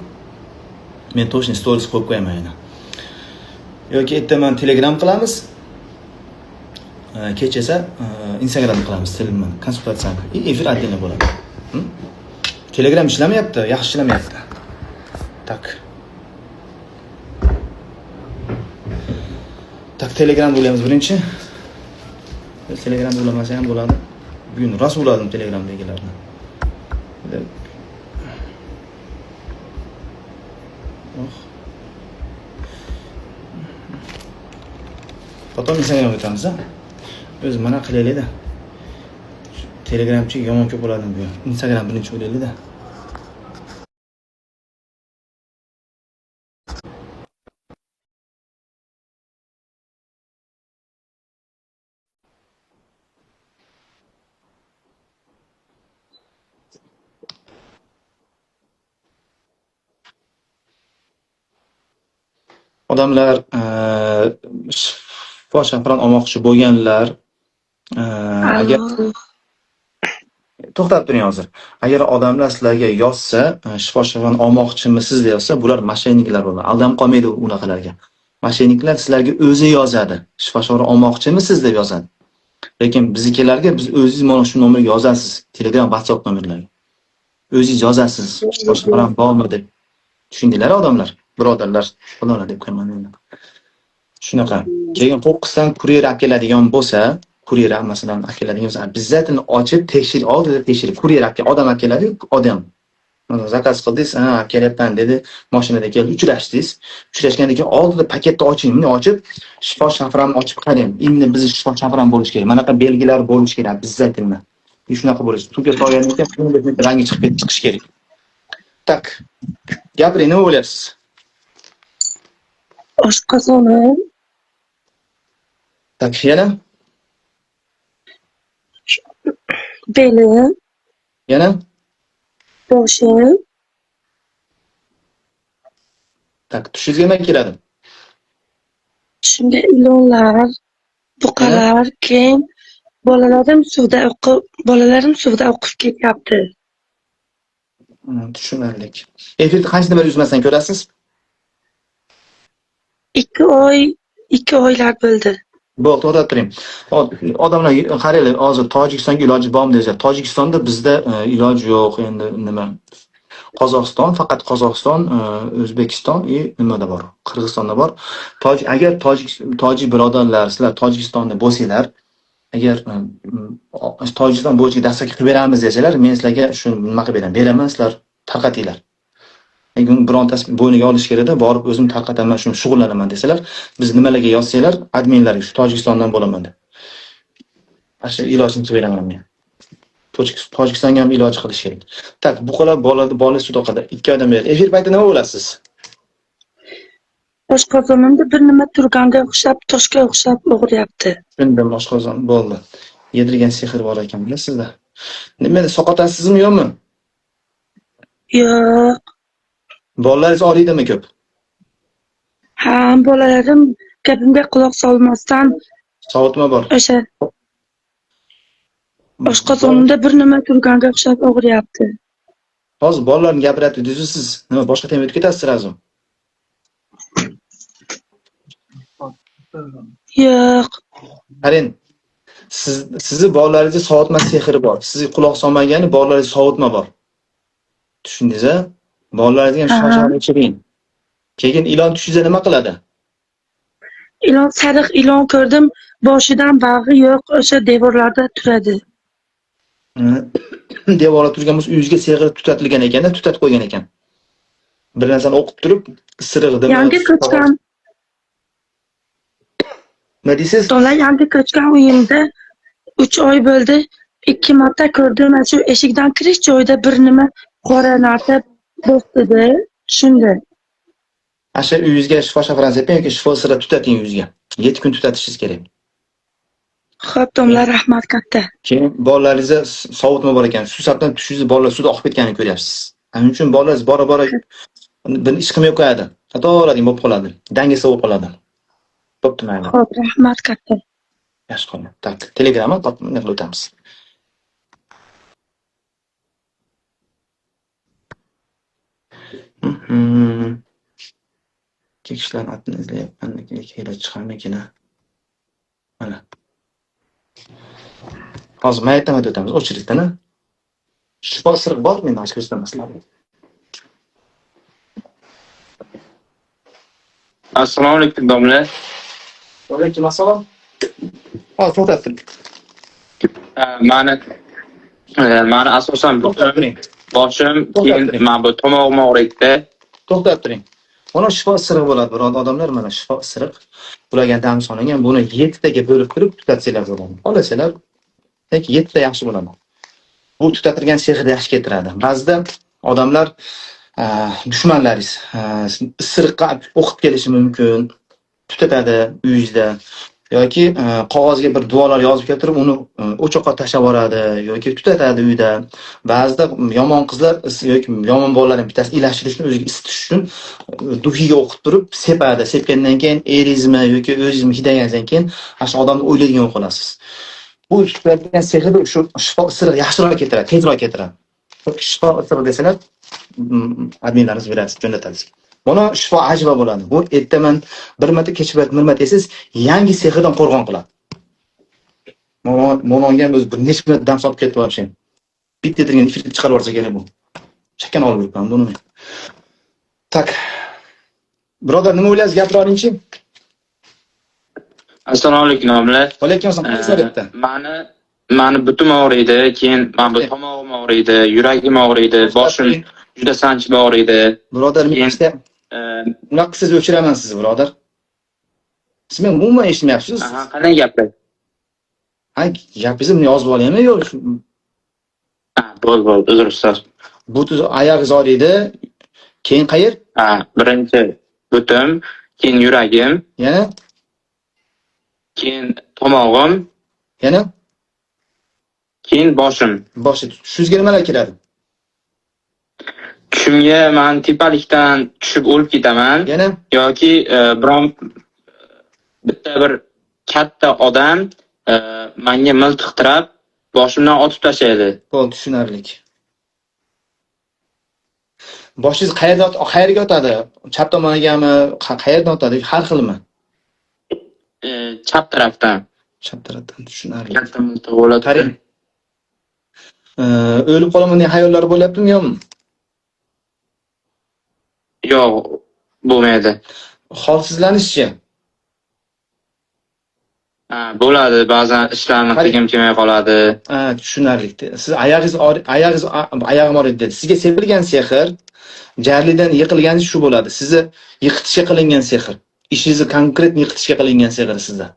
men to'shni stories qo'yib qo'yaman yana. Yoki ertaman Telegram qilamiz. Kech esa Instagram qilamiz, Telegram konsultatsiyani. Efir отдельно bo'ladi. Telegram ishlamayapti, yaxshi ishlamayapti. Tak. Tak Telegram bo'laymiz birinchi. Telegram bo'lamasa ham bo'ladi. Bugun rost bo'ladim Telegramdagilarni. Potom Instagramga o'tamiz. O'zi mana qilaylik-da. Telegramchi yomon ko'p bo'ladimi bu? Instagram birinchi o'ylaylik-da. Odamlar shifo shafron olmoqchi bo'lganlar agar to'xtab turing hozir. Agar odamlar sizlarga yozsa, shifo shafron olmoqchimisiz deysa, bular masheniklar bo'ladi. Aldanib qolmaydi unaqalarga. Masheniklar sizlarga o'zi yozadi. Shifo shafron olmoqchimisiz deb yozadi. Lekin biznikilarga biz o'zingiz mana shu nomerga yozasiz. Telegram, WhatsApp nomerlariga. O'zingiz yozasiz. Shifo shafron bormi deb. Tushundinglar odamlar? Birodarlar, xudolar deb qo'yaman endi. Shunaqa. Keyin qo'qqisdan kuryer olib keladigan bo'lsa, kuryer masalan olib keladigan bo'lsa, bizzatini ochib tekshirib, oldida tekshirib, kuryer odam olib keladi, odam. Mana zakaz qildingiz, olib kelyapman dedi, mashinada keldi, uchrashdingiz. Uchrashgandan keyin oldida paketni oching, uni ochib, shifo shaframni ochib qarang. Endi biz shifo shafram bo'lish kerak. Mana bunaqa belgilar bo'lish kerak bizzatini. Shunaqa bo'lish. Tuga solgandan keyin rangi chiqish kerak. Tak. Gapiring, nima o'ylaysiz? Oshqozonim, Tak, yana? belim, Yana? boshim, Tak, tushingizga nima keladi? tushimga ilonlar, buqalar, keyin bolalarim suvda o'qib ketyapti. Tushunarli. Efirni qancha nima yuzmasdan ko'rasiz? 2 oylar bo'ldi. Bo'l, to'xtab turing. Odamlar qaranglar, hozir Tojikistonga iloji bormi deyapti. Tojikistonda bizda iloji yo'q, endi nima? Qozog'iston, faqat Qozog'iston, O'zbekiston nimada bor? Qirg'izistonda bor. Agar tojik birodarlar, sizlar Tojikistonda bo'lsanglar, agar Tojikiston bo'yicha dastak qilib beramiz desalar, men sizlarga shuni nima qilib beraman, sizlar tarqatinglar. Agar birontasi bo'yniga olish kerakda, borib o'zim tarqataman, shuni shug'ullanaman desalar, biz nimalarga yozsanglar, adminlarga shu Tojikistondan bo'laman deb. Asha ilojini qilib beraman men. Tojikistonga ham iloj qilish kerak. Tak, bu qo'lab bola sud oqada 2 oydan beri. Efir paytida nima bo'lasiz? Oshqozonimda bir nima turganga o'xshab, toshga o'xshab og'riyapti. Shundan oshqozon bo'ldi. Yedirgan sehr bor ekan, bilasizlar. Nima soqotasizmi yo'qmi? Yo'q. Bolalaringiz og'riydimi ko'p? Ha, bolalarim gapimga quloq solmasdan Sovutma bor. o'sha oshqozonimda bir nima turganga o'xshab og'riyapti. Hozir bolalarni gapiryapti deysiz, siz nima boshqa tema o'tib ketasiz sirazu? Yo'q. Qarang, sizni bolalaringizda sovutma sehri bor. Sizga quloq solmagani bolalaringizda sovutma bor. Tushundingiz-a? Bolalaringizga ham shosharib ichiring. Keyin ilon tushingizda nima qiladi? Ilon, sariq ilon ko'rdim, boshidan bag'i yo'q, o'sha devorlarda turadi. Devorda turgan bo'lsa, uyingizga sehr tutatilgan ekanda, tutatib qo'ygan ekan. Bir narsani o'qib turib, isirig'idimi? Yangi ko'chgan, Nima deysiz? dola yangi ko'chgan uyimda 3 oy bo'ldi. 2 marta ko'rdim, shu eshikdan kirish joyida bir nima qora narsa bosdi. Shunday. Asha uyingizga shifo shafran seping yoki shifo sira tutating uyingizga. 7 kun tutatishingiz kerak. Xo'p, domla, rahmat katta. Keyin bolalaringizga sovutma bor ekan. Shu sababdan tushingizni bolalar suvda oqib ketganini ko'ryapsiz. Shuning uchun bolalaringiz bora-bora bir ish qilmay qo'yadi. Xatolading bo'lib qoladi. Dangasa bo'lib qoladi. Bo'pti, mayli. Xo'p, rahmat katta. Yaxshi qo'ying. Tak, Telegramma qilib o'tamiz. Kekishlar atni izlayapman, lekin chiqarmaykina. Mana. Hozir mayatdan o'tamiz, o'chirikdan. Shifo siri bor meni ochib ko'rsatamaslar. Assalomu alaykum domla. Va alaykum assalom. Hozir to'xtatdim. Mani asosan To'xtatib turing. boshim, keyin mana bu tomog'im og'riydi. To'xtatib turing. Mana shifo siriq bo'ladi, birodar odamlar, mana shifo siriq. Bularga dam solingan, buni 7 taga bo'lib turib tutatsanglar bo'ladi. Olasalar, lekin 7 ta yaxshi bo'ladi. Bu tutatilgan sehrni yaxshi keltiradi. Ba'zida odamlar dushmanlaringiz siriqqa o'qib kelishi mumkin, tutatadi uyingizda yoki qog'ozga bir duolar yozib keltirib uni o'choqqa tashlab yuboradi yoki tutatadi uyda. Ba'zida yomon qizlar yoki yomon bolalarning bittasi ilashtirishni o'ziga isitish uchun duhiga o'qib turib sepadi. Sepgandan keyin erizmi yoki o'zingizmi hidagandan keyin shu odamni o'ylaydigan bo'lib qolasiz. Bu tutatilgan sehrni shu shifo siri yaxshiroq keltiradi, tezroq keltiradi. Shifo siri desalar, adminlarimiz berasiz, jo'natasiz. Buni shifo ajva bo'ladi. Bu ertaman bir marta kechib bir marta yesiz, yangi sehrdan qo'rg'on qiladi. Mo'nonga o'zi bir necha kun dam solib ketib olishim. Bitta turgan ifrit chiqarib yuborsa kerak bu. Chakkan olib yuribman buni. Tak. Birodar, nima o'ylaysiz? Gapira olingchi. Assalomu alaykum domla. Va alaykum assalom. Mani butum og'riydi, keyin mana bu tomog'im og'riydi, yuragim og'riydi, boshim juda sanchib og'riydi. Birodar, men işte unaqa siz o'chiraman sizni, birodar. Siz men umuman eshitmayapsiz. Qanday gaplar? Gapingizni yozib olaymi yo? Bo'ldi, uzr ustoz. Bu oyog'ingiz og'riydi. Keyin qayer? Birinchi butum, keyin yuragim, Yana? keyin tomog'im, Yana? keyin boshim. Boshi. Tushingizga nimalar keladi? Tushimga men tepalikdan tushib o'lib ketaman Yana? yoki biron bitta bir katta odam menga miltiq tirab boshimdan otib tashlaydi. Bo'ldi, tushunarli. Boshingiz qayerga o'tadi? Chap tomonigami, qayerdan o'tadi? Har xilmi? Chap tarafdan. Chap tarafdan, tushunarli. Katta miltiq bo'ladi. Qarang. O'lib qolaman degan xayollar bo'lyaptimi yo'qmi? Yo'q, bo'lmaydi. Holsizlanishchi? Bo'ladi, ba'zan ishlarni qilgim kelmay qoladi. Tushunarli. Siz oyog'im og'riydi dedi. Sizga sepilgan sehr jarlidan yiqilgani shu bo'ladi. Sizni yiqitishga qilingan sehr. Ishingizni konkret yiqitishga qilingan sehr sizda.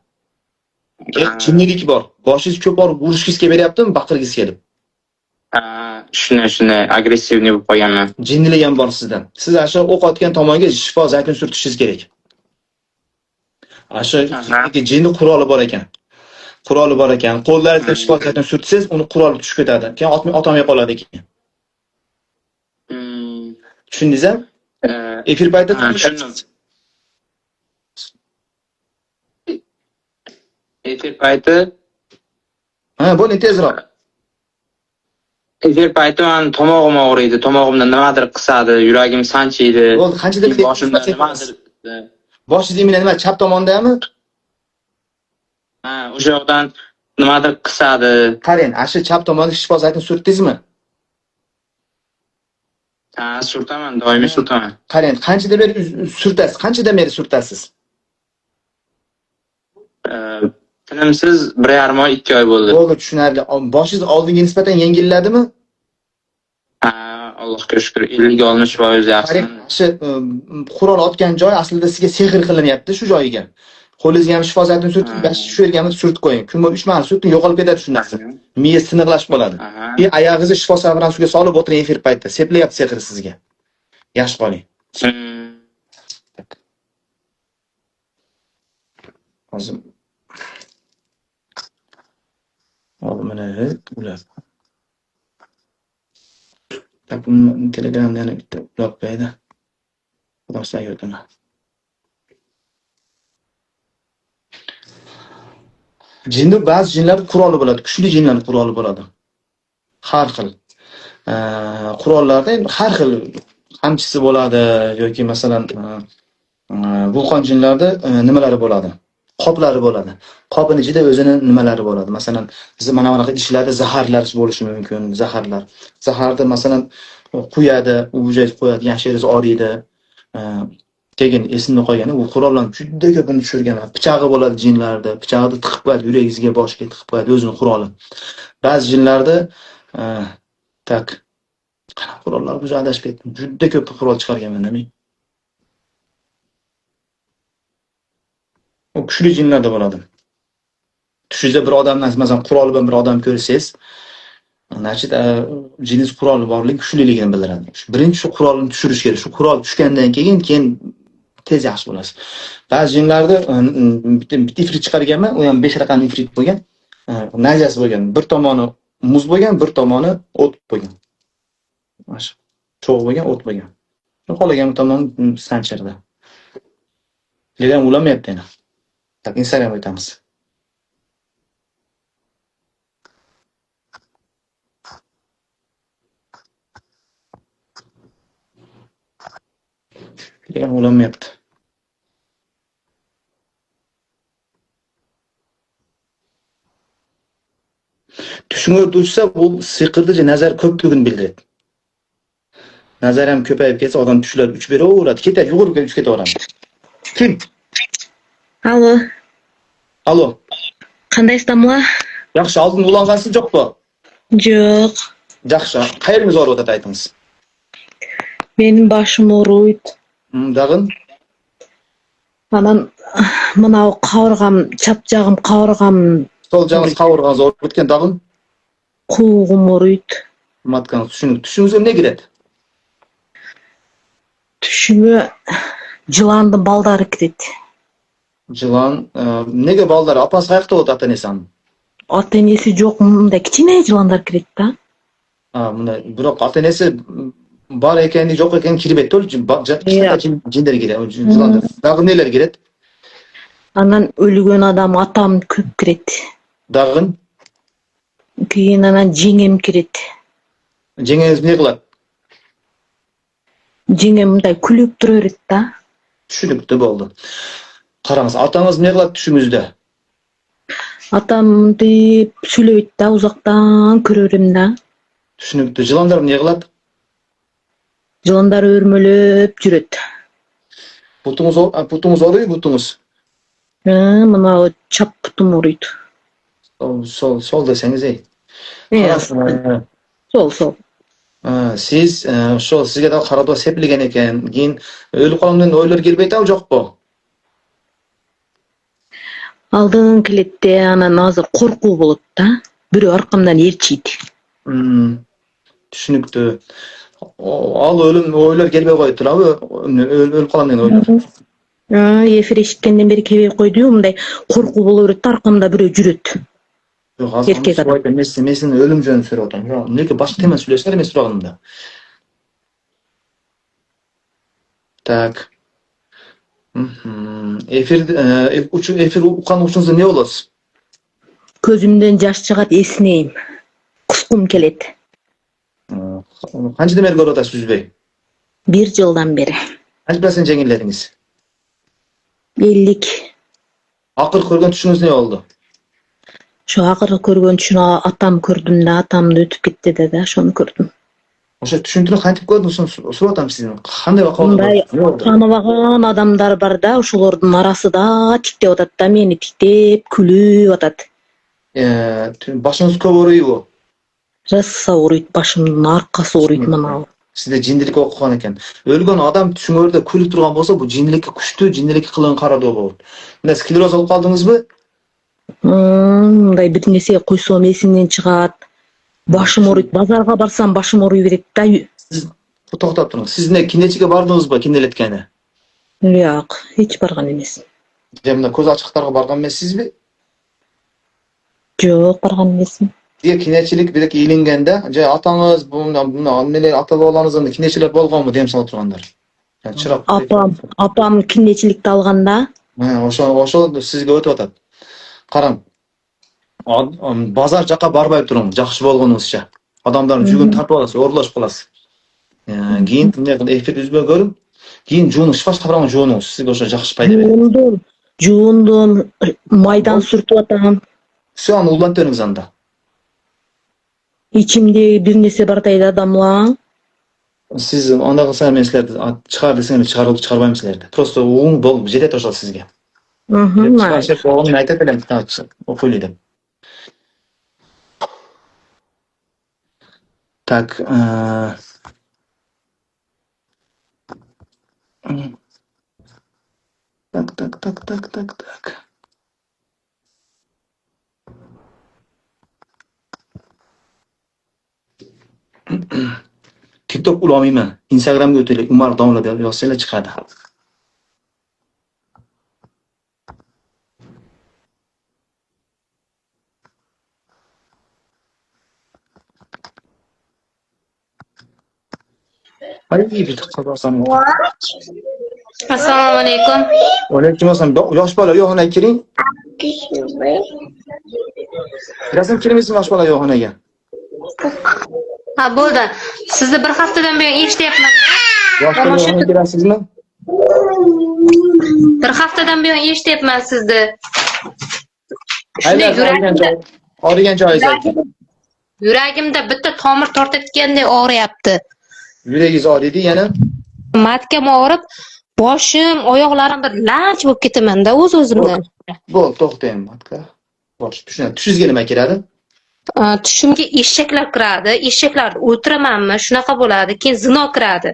Jinnilik bor. Boshingiz ko'p bor urishingizga beryaptimi, baqirgingiz kelib? Shunday agressivniy bo'lib qolganman. Jinnilik ham bor sizda. Siz asha o'q otgan tomonga shifo zaytun surtishingiz kerak. Asha jinni quroli bor ekan. Qo'llaringizga shifo zaytun surtsangiz, uni quroli tushib ketadi. Keyin otolmay qoladi keyin. Tushundingizmi? Efir paytida tushundim. Efir payti? Bo'ling tezroq. Efir payti men tomog'im og'riydi, tomog'imdan nimadir qisadi, yuragim sanchiydi. Bo'ldi, qanchadan boshimda nimadir. Boshingizda nima, chap tomondami? O'sha yoqdan nimadir qisadi. Qarang, asha chap tomonga shifo zaytun surtdingizmi? Surtaman, doimiy surtaman. Qarang, qanchadan beri surtasiz? Qanchadan beri surtasiz? Tinimsiz 1,5 oy 2 oy bo'ldi. Bo'ldi, tushunarli. Boshingiz oldinga nisbatan yengilladimi? Ha, Allohga shukr 50-60% yaxshi. Shu Qur'on otgan joy aslida sizga sehr qilinyapti shu joyiga. Qo'lingizga ham shifo zaytun surting, shu yerga ham surtib qo'ying. Kunma 3 marta surting, yo'qolib ketadi shu narsa. Miya siniqlashib qoladi. Oyog'ingizni shifo bilan suvga solib o'tiring efir paytida. Seplayapti sehr sizga. Yaxshi qoling. Hozir mana ular. Tak Telegramda yana bitta blog qo'yadi. Xudo sizlarga o'taman. Jinni ba'zi jinlar quroli bo'ladi, kuchli jinlar quroli bo'ladi. Har xil. Qurollarda har xil qamchisi bo'ladi yoki masalan vulqon jinlarda nimalari bo'ladi? Qoplari bo'ladi. Qopning ichida o'zini nimalari bo'ladi. Masalan, siz mana bunaqa ishlarda zaharlar bo'lishi mumkin, zaharlar. Zaharni masalan quyadi, ujayib qo'yadi, yashiriz oriydi. Keyin esimda qolgani u qurollarni juda ko'pini tushirgan. Pichog'i bo'ladi jinlarda, pichog'ni tiqib qo'yadi, yuragingizga, boshiga tiqib qo'yadi o'zining quroli. Ba'zi jinlarda tak qurollar o'zi adashib ketdi. Juda ko'p qurol chiqarganman men. O kuchli jinlarda bo'ladi. Tushingizda bir odamdan, masalan, quroli bilan bir odam ko'rsangiz, значит, jinniz quroli borligi kuchliligini bildiradi. Birinchi shu qurolni tushirish kerak. Shu qurol tushgandan keyin tez yaxshi bo'lasiz. Ba'zi jinlarda bitta ifrit chiqarganman, u ham 5 raqamli ifrit bo'lgan. Najas bo'lgan. Bir tomoni muz bo'lgan, bir tomoni o't bo'lgan. Mana cho'g' bo'lgan, o't bo'lgan. Qolagan tomon sanchirdi. Lekin ulamayapti yana. Tak Instagram aytamiz. Lekin ulamayapti. Tushunga o'tsa, bu seqirdicha nazar ko'pligini bildiradi. Nazar ham ko'payib ketsa, odam tushlar 3 beraveradi, ketadi, yugurib ketib ketaveradi. Kim? Alo. Alo. Qandaysizlar? Yaxshi, oldin ulangansiz yo'qmi? Yo'q. Yaxshi. Qayeringiz og'riyapti aytingiz. Mening boshim og'riydi. Dag'in? Mana qovurg'am, chap jag'im qovurg'am. Sol jag'ingiz qovurg'angiz og'rib ketgan dag'in? Quvug'im og'riydi. Matkan, tushingizga ne kiradi? Tushimga jilonning baldari kiradi. Jilon, nega baldari? Opasi qayerda o'tdi ota-onasini? Ota-onasi yo'q, bunda kichkina jilonlar kiradi-da. Bunda biroq ota-onasi bor ekan, yo'q ekan kirib ketdi. Jinlar kiradi, jilonlar. Dag'in nelar kiradi? Anan o'lgan odam otam ko'p kiradi. Dag'in? Keyin anan jingim kiradi. Jingingiz ne qiladi? Jingim bunday kulib turadi-da. Tushunibdi, bo'ldi. Qarаңыз, otangiz ne qiladi tushingizda? Otam deb сөйлейdi-da, uzoqdan ko'rarim-da. Tushunibdi. Jilonlar ne qiladi? Jilonlar o'rmalab yuradi. Putungiz og'riydi, putungiz? Mana chap putum og'riydi. Sol desangiz, ey. Sol. Siz sizga da qarab sepligan ekan, keyin o'lib qolamdan o'ylar kelib aytadi yo'qmi? Aldın kilitde anan hozir qo'rquv bo'ladi-da. Biri orqamdan erchiydi. Tushunibdi. Al o'lim o'ylar kelmay qo'ydilar, o'lib qolamdan o'ylar. Efir eshitgandan beri kelmay qo'ydi-yu, bunday qo'rquv bo'laveradi, orqamda biri yuradi. Yo'q, hozir men seni o'lim joyini so'rayapman. Yo'q, lekin boshqa tema so'rashlar men so'rag'imda. Tak. Efir uqqan uchun ne olasiz? Ko'zimdan yosh chiqadi, esnayim. Qusqum keladi. Qanchadan beri ko'ryapsiz Yuzbek? 1 yildan beri. Qanchasini jangilladingiz? 50. Oxir ko'rgan tushingiz ne oldu? Shu oxirgi ko'rgan tushini otam ko'rdim-da, otamni o'tib ketdi-da, shuni ko'rdim. O'sha tushuntirib qaytib ko'rdim, so'ratam sizni. Qanday Мындай vaqoat tanıbagан adamlar bar da, ошолордун арасында тиктеп атат да, мени тиктеп, күлүп атат. Başınız ko'p o'raydi u. Rassa uruйт, башымдын аркасы уруйт мына. Sizde jindilik o'qigan ekan. O'lgan odam tushingizda kulib turgan bo'lsa, bu jindilikka kuchli, jindilikka qilgan qaradi bo'ladi. Bunda skleroz olib qoldingizmi? Мындай бир нерсе койсом эсимден чыгат. Башым уруйт, базарга барсам башым уруй берет да. Siz to'xtab turing. Siz ne kinechiga bordingizmi, kineletgani? Yo'q, hech borgan emas. Demda ko'z ochiqlarga borgan emassizmi? Yo'q, borgan emasman. Diye kinechilik bir ilinganda, atangiz bundan neler ata-bobolaringizda kinechilik bo'lganmi deb so'rab turganlar. Yani chiroq. Apam kinnechilikni alganda, O'sha sizga o'tib o'tadi. Qarang. Bozor joqqa bormay turing, yaxshi bo'lganingizcha. Odamlarni jugun tartib olasiz, o'rlashib qolasiz. Keyin bunday qilib efir yuzma ko'rib, keyin juni shifosh qabran juni sizga o'sha yaxshi paydo beradi. Жуындым, майдан сүртүп атам. Shu an ulanib tursangiz anda. İçimde bir nese бар да damla. Siz onda qilsam men sizlarni chiqar desangiz chiqarmayman sizlarni. Просто o'ng bo'lib jeta turadi sizga. Chiqarishib o'g'limni aytib bilan o'qiyli deb. Так, так. TikTok ulolmayman. Instagramga o'taylik. Umar domla deb yozsanglar chiqadi. Hadi bir qazosam. Assalomu alaykum. Alaykum assalom. Yosh bola yo'qonaga kiring. Rasm kiramiz yosh bola yo'qonaga. Ha, bo'ldi. Sizni bir haftadan buyon eshityapman. Yosh bola yo'qonaga kirasizmi? Bir haftadan buyon eshityapman sizni. Og'rigan joyingiz ayting. Yuragimda bitta tomir tortayotgandek og'riyapti. Yuragingiz og'riydi yana? Matkam og'rib, boshim, oyoqlarim bir lanch bo'lib ketaman-da o'z-o'zimdan. Bo'ldi, to'xtang, matka. Bosh, tushunadi. Tushingizga nima kiradi? Tushimga eshaklar kiradi. Eshaklarni o'ltiramanmi? Shunaqa bo'ladi. Keyin zino kiradi.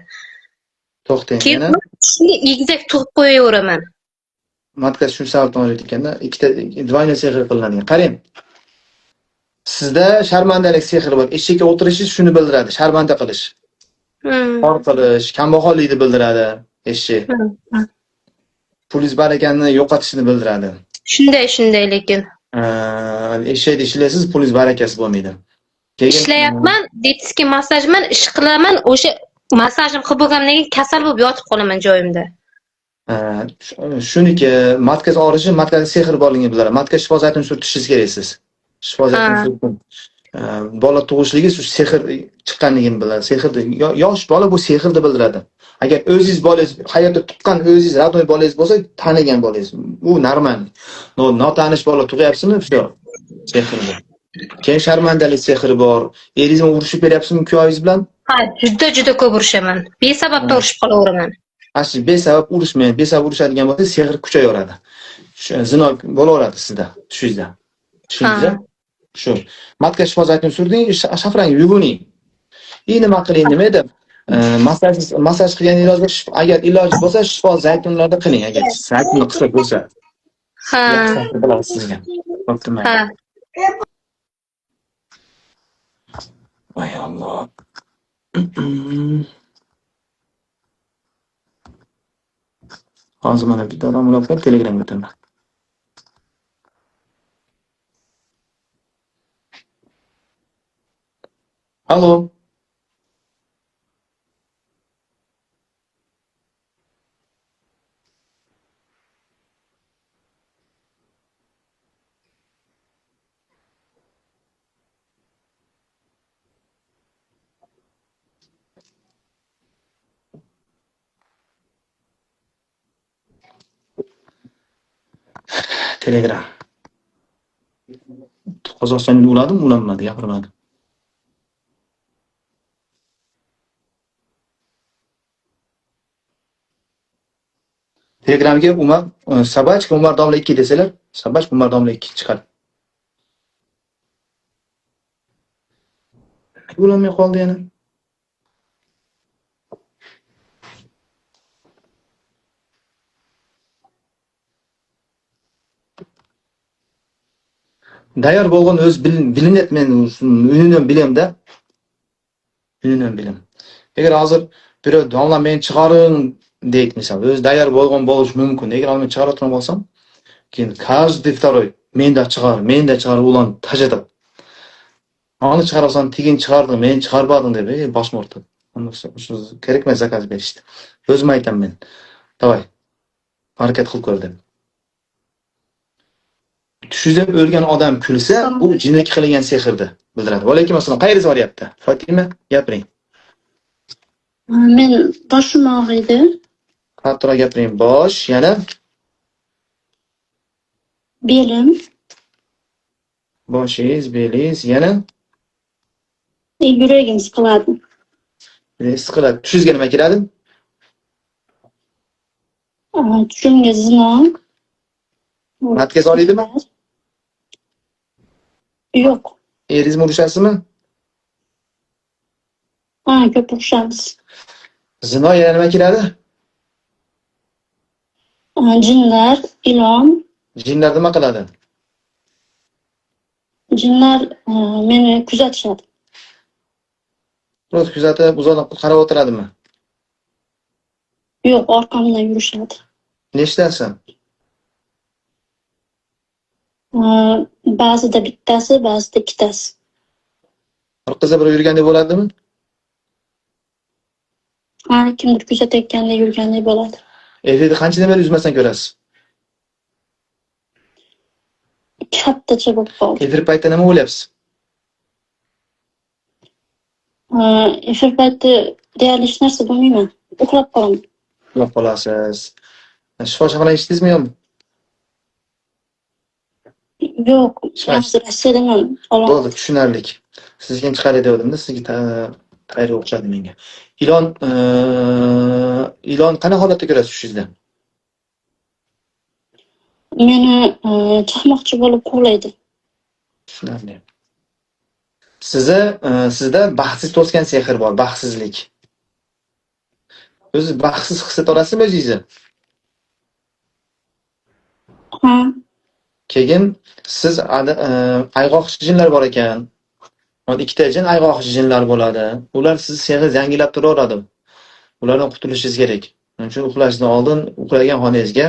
To'xtang yana. Keyin tushimga egizak tug'ib qo'yaveraman. Matka shu sababdan og'riydi ekanda, ikkita двойной sehr qilinadi. Qarang. Sizda sharmandalik sehri bor. Eshakka o'tirishingiz shuni bildiradi, sharmanda qilish. Xor qilish, kambag'allikni bildiradi eshak. Pulingiz bor ekanini yo'qotishni bildiradi. Shunday lekin. Eshakda ishlaysiz, pulingiz barakasi bo'lmaydi. Ishlayapman, detiski massajman, ish qilaman, o'sha massajim qilib bo'lgandan keyin kasal bo'lib yotib qolaman joyimda. Shuniki, matkaz og'rishi, matkazda sehr borligini bildiradi. Matka shifo zaytun surtishingiz kerak siz. Shifo zaytun surtin. Bola tug'ishligi shu sehr chiqqanligini biladi. Sehrni yosh bola bu sehrni bildiradi. Agar o'zingiz bolangiz hayotda tuqqan o'zingiz radnoy bolangiz bo'lsa, tanigan bolangiz. U normal. Notanish bola tug'yapsizmi? Shu sehrni. Keyin sharmandalik sehri bor. Eringiz bilan urushib beryapsizmi kuyovingiz bilan? Ha, juda ko'p urushaman. Besababda urushib qolaveraman. Asli besabab urushmaydi. Besabab urushadigan bo'lsa, sehr kuchayaveradi. Zino bo'laveradi sizda, tushingizda. Tushundingizmi? Shu. Matka shifo zaytun surding, shafrang yuguning. Nima qiling nima edi? Massaj qilganingizda agar iloji bo'lsa, shifo zaytunlarda qiling, agar zaytunni qilsa bo'lsa. Ha. Bilasiz sizga. Bo'ptimi? Ha. Voy Alloh. Hozir mana bitta odam ulab Telegramga o'taman. Alo. Telegram. Qozog'istonga uladimi, ulanmadi, gapirmadi. Telegramga Umar Sabachka Umar domla 2 desalar, Sabachka Umar domla 2 chiqadi. Bo'lmay qoldi yana. Dayyor bo'lgan o'z bilinyapti, men uyini bilamda. Uyini bilam. Agar hozir bir domla men chiqaring deydi, misol, o'z dayyor bo'lgan bo'lish mumkin. Agar men chiqarib bo'lsam, keyin каждый второй menda chiqar ulan tajadib. Ani chiqarasan, tegin chiqardim, men chiqarmadim deb, boshim o'rtadi. Shu kerak emas zakaz berishdi. O'zim aytaman. Davay. Harakat qilib ko'rdim. Tushida o'lgan odam kulsa, bu jinlik qilingan sehrni bildiradi. Va lekin masalan, qayeringiz boryapti? Fatima, gapiring. Men boshim og'riydi. Qattiqroq gapiring. Bosh, yana Belim, boshingiz, belingiz, yana yuragim siqiladi. siqiladi. Tushingizga nima kiradi? Tushimga zino. Matkaz olaydimi? Yo'q. Eringiz urishasizmi? Ko'p urushamiz. Zino yana nima kiradi? Jinlar, ilon. Jinlar nima qiladi? Jinlar meni kuzatishadi. Ro'z kuzatib, uzoqdan qarab o'tiradimi? Yo'q, orqamdan yurishadi. Nechtasi? Ba'zida bittasi, ba'zida ikkitasi. Orqaga bir yurgandek bo'ladimi? Kimdir kuzatayotganda yurgandek bo'ladi. Efirni qanchadan beri yuzmasdan ko'rasiz? Kattacha bo'lib qoldi. Efir paytida nima o'ylayapsiz? Efir payti deyarli hech narsa bilmayman. Uxlab qolaman. Uxlab qolasiz. Shifoxonaga eshitdingizmi yo'qmi? Yo'q, hozir Rossiyadan Bo'ldi, tushunarli. Sizga ham chiqar devdimda, sizga tayyor o'xshadi menga. Ilon qanaqa holatda ko'rasiz tushingizda? Meni chaqmoqchi bo'lib quvlaydi. Tushunarli. Sizda baxtsiz to'sgan sehr bor, baxtsizlik. O'zi baxtsiz his eta olasizmi o'zingizni? Keyin siz ayg'oqchi jinlar bor ekan. Ikkita jin ayg'oqchi jinlar bo'ladi. Ular sizni sehrni yangilab turaveradi. Ulardan qutulishingiz kerak. Shuning uchun uxlashdan oldin uxlagan xonangizga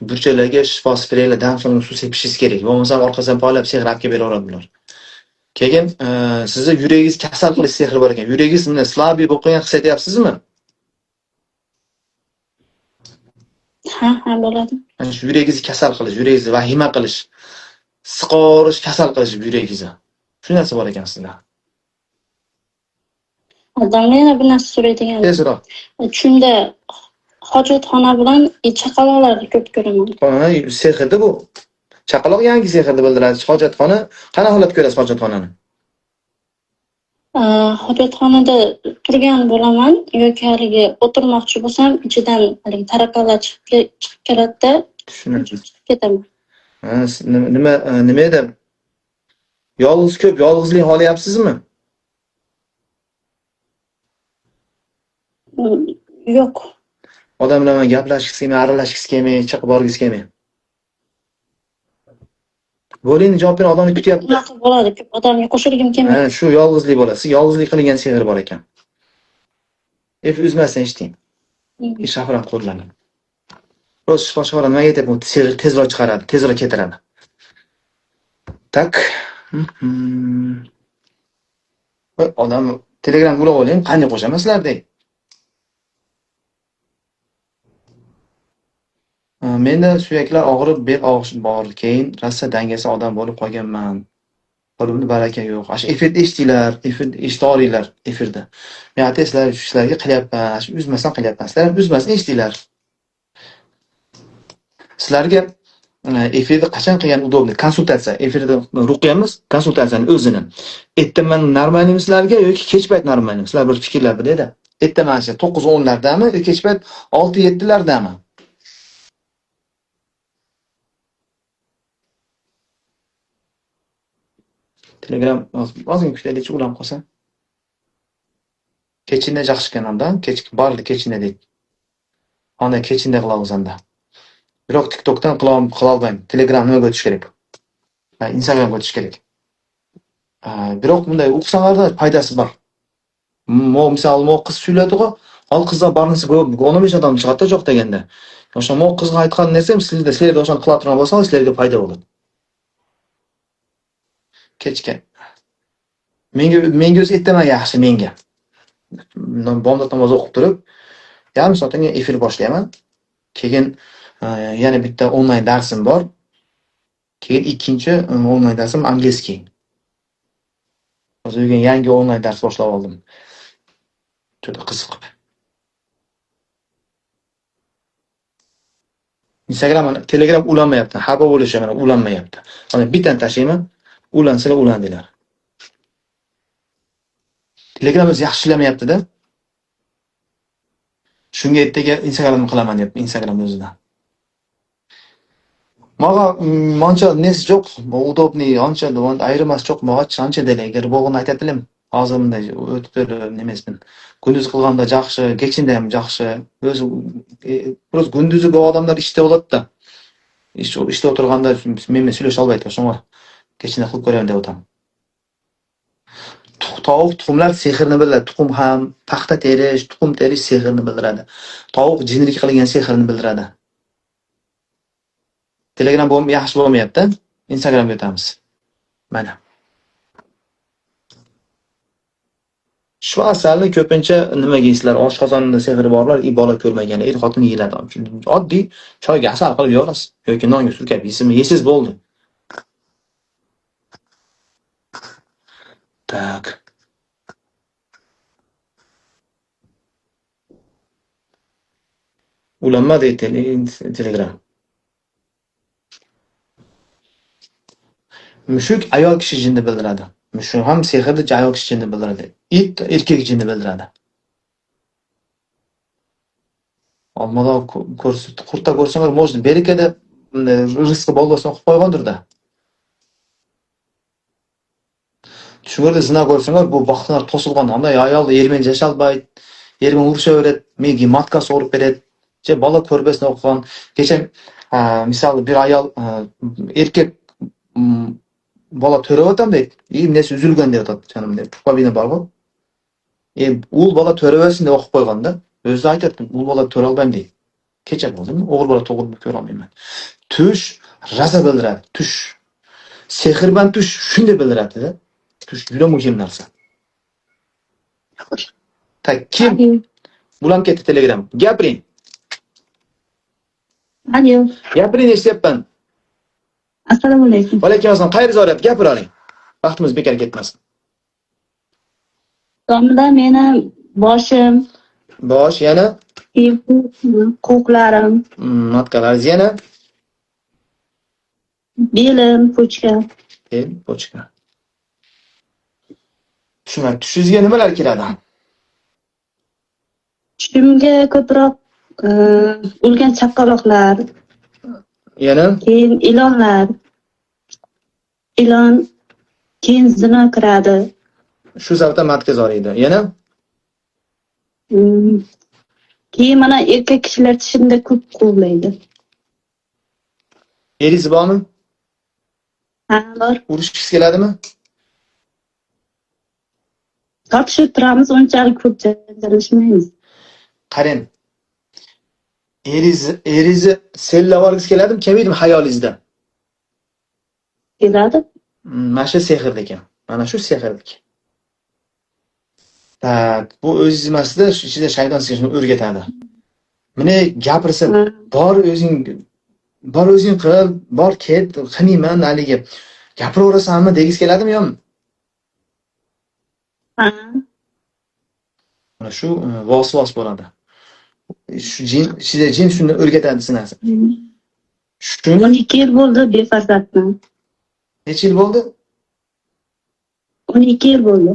burchalarga shifo spreylar, dam so'nggi suv sepishingiz kerak. Bo'lmasa orqasidan poylab sehr olib kelib beraveradi bular. Keyin sizni yuragingiz kasal qilish sehri bor ekan. Yuragingiz bunday slabiy bo'lib qolgan his etyapsizmi? Ha, bo'ladi. Shu yuragingizni kasal qilish, yuragingizni vahima qilish, siqorish, kasal qilish yuragingizni. Shu narsa bor ekan sizda. Odamlar yana bir narsa so'raydigan. Tezroq. Shunda hojatxona bilan chaqaloqlarni ko'p ko'raman. Sehrda bu. Chaqaloq yangi sehrni bildiradi. Hojatxona, qanaqa holat ko'rasiz hojatxonani? Hojatxonada turgan bo'laman yoki haligi o'tirmoqchi bo'lsam, ichidan haligi taraqalar chiqib keladi-da, Tushunarli. chiqib ketaman. Nima edi? Yolg'izlik xohlayapsizmi? Yo'q. Odam bilan gaplashgisi kelmay, aralashgisi kelmay, chiqib borgisi kelmay. Bo'ling, javob bering, odamni kutyapti. Unaqa bo'ladi, ko'p odamga qo'shilgim kelmaydi. Shu yolg'izlik bo'ladi. Siz yolg'izlik qilingan sehr bor ekan. Uzmasdan eshiting. Shafrat qo'llaning. Ro'z shifoxona nimaga aytib, sehr tezroq chiqaradi, tezroq ketiradi. Tak. Odam Telegram guruh oling, qanday qo'shaman sizlardek? Menda suyaklar og'rib, bel og'rishi bor. Keyin rosa dangasa odam bo'lib qolganman. Qo'limda baraka yo'q. Efirda eshitdinglar, efirda eshita olinglar, efirda. Men sizlarga qilyapman, uzmasdan qilyapman. Sizlar ham uzmasdan eshitdinglar. Sizlarga efirda qachon qilgan udobli konsultatsiya, efirda ruqyamiz konsultatsiyani o'zini. Ertaman normalmi sizlarga yoki kech payt normalmi? Sizlar bir fikrlar beradi. Ertaman 9-10 lardami yoki kech payt 6-7 lardami? Telegram ozgina kutaylikchi ulanib qolsa. Kechinda yaxshi kanalda, barli kechinda deydi. Ana kechinda qilamiz anda. Biroq TikTokdan qila olmayman. Telegram nimaga o'tish kerak? Instagramga o'tish kerak. Biroq bunday o'qisalarda foydasi bor. Misol qiz suyladi-ku, al qizlar barnisi 15 odam chiqadi jo'q deganda. O'sha qizga aytgan narsam sizlarda o'shani qila turgan bo'lsangiz, sizlarga foyda bo'ladi. Kechga. Menga o'zi aytmagan yaxshi menga. Bomdod namoz o'qib turib, yarim soatdan efir boshlayman. Keyin yana bitta onlayn darsim bor. Keyin ikkinchi onlayn darsim angliskiy. Hozir yangi onlayn dars boshlab oldim. Juda qiziq. Instagram, Telegram ulanmayapti. Xabar bo'lishim mana ulanmayapti. Mana bittani tashlayman, ulansalar ulandilar. Telegram o'zi yaxshi ishlamayapti-da. Shunga ertaga Instagramni qilaman deb, Instagram o'zidan. Maga mancha nesi yo'q, udobniy, ancha ayrimasi yo'q, maga ancha deylik. Agar bo'g'ini aytadilim, hozir bunday o'tib nemasdan. Kunduz qilganda yaxshi, kechinda ham yaxshi. O'zi biroz kunduzi bu odamlar ishda bo'ladi-da. Ishda o'tirganda men söylesh olmaydi, shunga kechinda qilib ko'raman deb o'taman. Tovuq tuxumlar sehrni bildiradi. Tuxum ham paxta terish, tuxum terish sehrni bildiradi. Tovuq jinnilik qilgan sehrni bildiradi. Telegram yaxshi bo'lmayapti. Instagramga o'tamiz. Mana. Shu asalni ko'pincha nimaga yeysilar? Oshqozonida sehri borlar, bola ko'rmagan xotin yeyiladi. Oddiy choyga asal qilib yorasiz yoki nonga surkab yeysiz bo'ldi. Tak. Ulanma deydi Telegram. Mushuk ayol kishi jinni bildiradi. Mushuk ham sehrli ayol kishi jinni bildiradi. It erkak jinni bildiradi. Olmada qurta ko'rsangiz, možda berikada rizqi bollasini o'qib qo'ygandir-da. Tushunarli zina ko'rsangiz, bu baxtlar to'silgan. Unda ayol ermen jashalbaydi, ermen urishaveradi, menga matka so'rib beradi. Bola ko'rbasini o'qigan. Kecha misol bir ayol erkak bola to'rab o'tam deydi. Nesi üzülgan deb o'tadi canım deb. Kabina bormi? Ul bola to'rabasin deb o'qib qo'yganda, o'zi aytadi, ul bola to'ra olmayman deydi. Kecha bo'ldimi? O'g'il bola tug'ilib ko'ra olmayman. Tush raza bildiradi. Tush. Sehrban tush shunday bildiradi-da. Tush juda muhim narsa. Tak kim? Bulam ketdi Telegram. Gapiring. Alo. Gapiring eshityapman. Assalomu alaykum. Va alaykum assalom. Qayeringiz og'riyapti? Gapiring. Vaqtimiz bekor ketmasin. Domla meni boshim, Bosh yana qo'llarim, matkalar yana belim, pochka. Pochka. Tushunarli. Tushingizga nimalar kiradi? Tushimga ko'proq o'lgan chaqaloqlar, Yana keyin ilonlar, ilon, keyin zina kiradi. shu sababdan matka zoriydi. Yana Keyin mana erkak kishilar tushimda ko'p quvlaydi. eringiz bormi? Ha, bor. Urishgisi keladimi? Tortishib turamiz, unchalik ko'p janjallashmaymiz. Qarang. Eringizni sellavorgisi keladimi? Kelmaydimi hayolingizda? Keladi. Mana shu sehrlik ekan. Mana shu sehrlik. Tak, bu o'zingiz emasda, ichida shayton sizga o'rgatadi. Meni gapirsa, bor o'zing qil, bor ket, qilmayman haligi. Gapiraverasanmi degiz keladimi yo'qmi? Ha. Mana shu vasvas bo'ladi. Shu jin shuni o'rgatadi sinasi. Shuni 12 yil bo'ldi befarzandman. necha yil bo'ldi? 12 yil bo'ldi.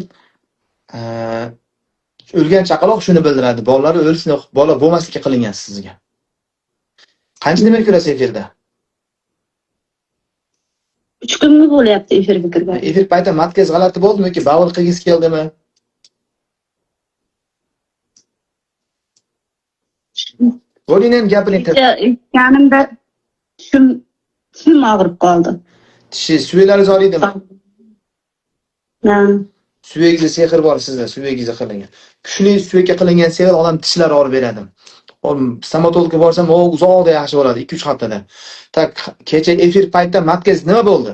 O'lgan chaqaloq shuni bildiradi. Bolalari o'lsin, bola bo'lmasligi qilingan sizga. Qancha nima ko'rasiz efirda? 3 kunmi bo'lyapti efirga kirgan. Efir payti matkaz g'alati bo'ldimi yoki bavul qilgisi keldimi? Bo'ling gapiring. Yanimda tishim og'rib qoldi. Tishi suvelaringiz og'riydimi? Ha. Suvegizda sehr bor sizda, suvegizda qilingan. Kuchli suvega qilingan sehr odam tishlari og'rib beradi. Stomatologga borsam, o uzoqda yaxshi bo'ladi, 2-3 haftada. Tak, kecha efir paytda matkaz nima bo'ldi?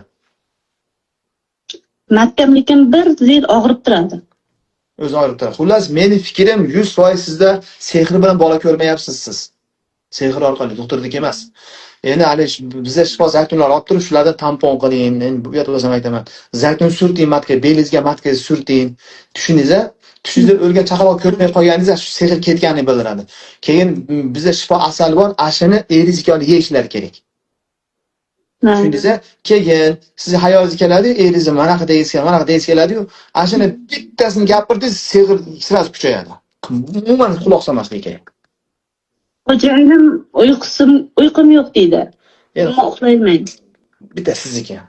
Matkamlikim bir zil og'rib turadi. O'zi og'rib turadi. Xullas, meni fikrim 100% sizda sehr bilan bola ko'rmayapsiz siz. Sehr orqali doktorniki emas. Endi hali bizda shifo zaytunlar olib turib, shulardan tampon qiling. Endi bu yerda o'zim aytaman. Zaytun surting matga, belingizga matga surting. Tushingizda, tushingizda o'lgan chaqaloq ko'rmay qolganingizda shu sehr ketganini bildiradi. Keyin bizda shifo asal bor, ashini eringiz olib yeyishlar kerak. Tushingizda, keyin siz hayolingizga keladi, eringizni mana qanday deysiz keladi-yu, ashini bittasini gapirdingiz, sehr sirasi kuchayadi. Umuman quloq solmaslik kerak. Xo'jayinim uyqum yo'q deydi. Endi Ammo uxlayolmaydi. bitta sizniki.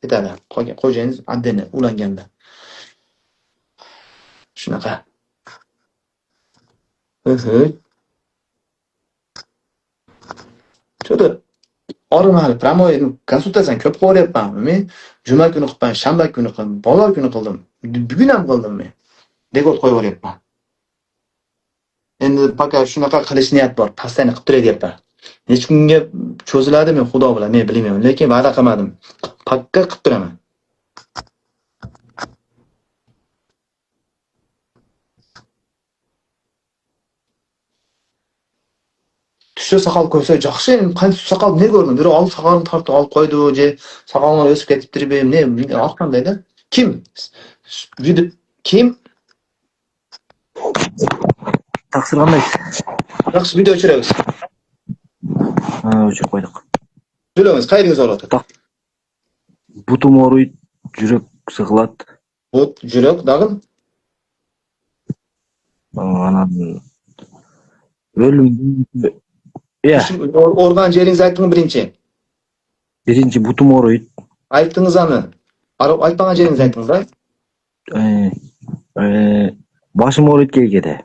Bitadi. Qolgan xo'jayingiz addini ulanganda. Shunaqa. Cho'da orimali pramoy konsultatsiyani ko'p qilyapman. Men juma kuni qildim, shanba kuni qildim, bozor kuni qildim. Bugun ham qildim men. Rekord qo'yib yuryapman. Endi faqat shunaqa qilish niyat bor. Pastani qilib turay deyapman. Hech kunga cho'ziladimi, xudo bilan, men bilmayman, lekin va'da qilmadim. Paqqa qilib turaman. Tushda soqol qo'ysa yaxshi, qancha soqol ne ko'rdim? Biri olib soqolni tortib olib qo'ydi, je soqollar o'sib ketib turib, ne oqqandayda? Kim? Kim? Taqsir qanday? Yaxshi video o'chiramiz. Ha, o'chirib qo'ydik. So'ramiz, qayeringiz og'riydi? Butum og'riydi, yurak siqiladi. But, yurak, dag'il? Ana o'lim. Ya, Organ jeringiz aytdingmi birinchi? birinchi butum og'riydi. Aytdingizmi? Aytmagan jeringiz aytdingiz-a? Boshim og'riydi kelganda.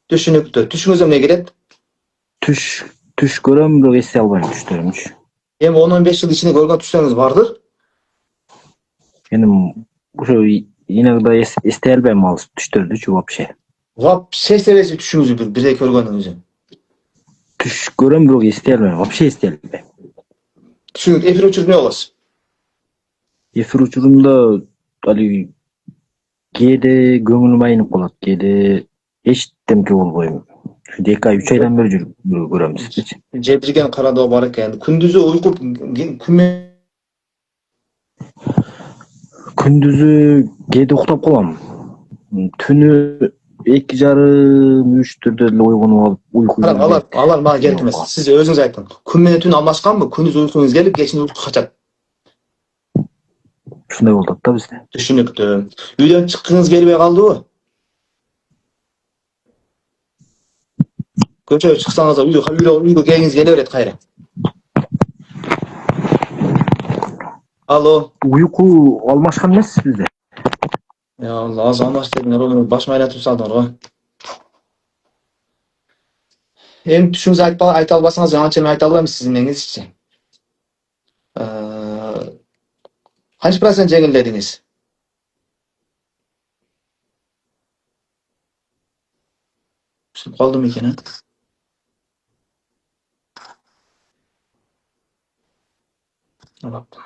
Tushunibdi. Tushingiz nima kerak? Tush ko'ram, biroq esda olmayman tushlarimiz. Endi 10-15 yil ichida ko'rgan tushlaringiz bordir? Endi o'sha inogda esda olmayman tushlarni-chu вообще. Вообще sevesiz tushingizni birga ko'rganingizni. Tush ko'ram, biroq esda olmayman, вообще esda olmayman. Tushingiz efir o'chirmay olasiz. Efir uçurumda ali kede ko'nglim aynib qoladi, kede eshitdimki bo'lmayman. Shu 2-3 oydan beri yurib ko'ramiz. Jebirgan qarado bor ekan. Kunduzi uyqu Kunduzi kede uxlab qolaman. Tuni 2:30-3 turda uyg'onib olib uyquga. Alar menga keltimiz. Siz o'zingiz ayting. Kun bilan tun almashganmi? Kunduz uyqungiz kelib, kechni uyqu qochadi. Shunday bo'ldi-da bizda. Tushunibdi. Uydan chiqqingiz kelmay qoldi-ku. Ko'chaga chiqsangiz, uyga kelgingiz kelaveradi qayra. Allo. Uyqu olmashgan emas bizda. Ya Allah, az anlaştıklar olur. Başıma ayla tutsaldım. Hem düşünüzü ayta albasanız yanlış ayta alayım sizin neyiniz için. Kaç % jengillediniz? Şimdi kaldım ikine. Baktım.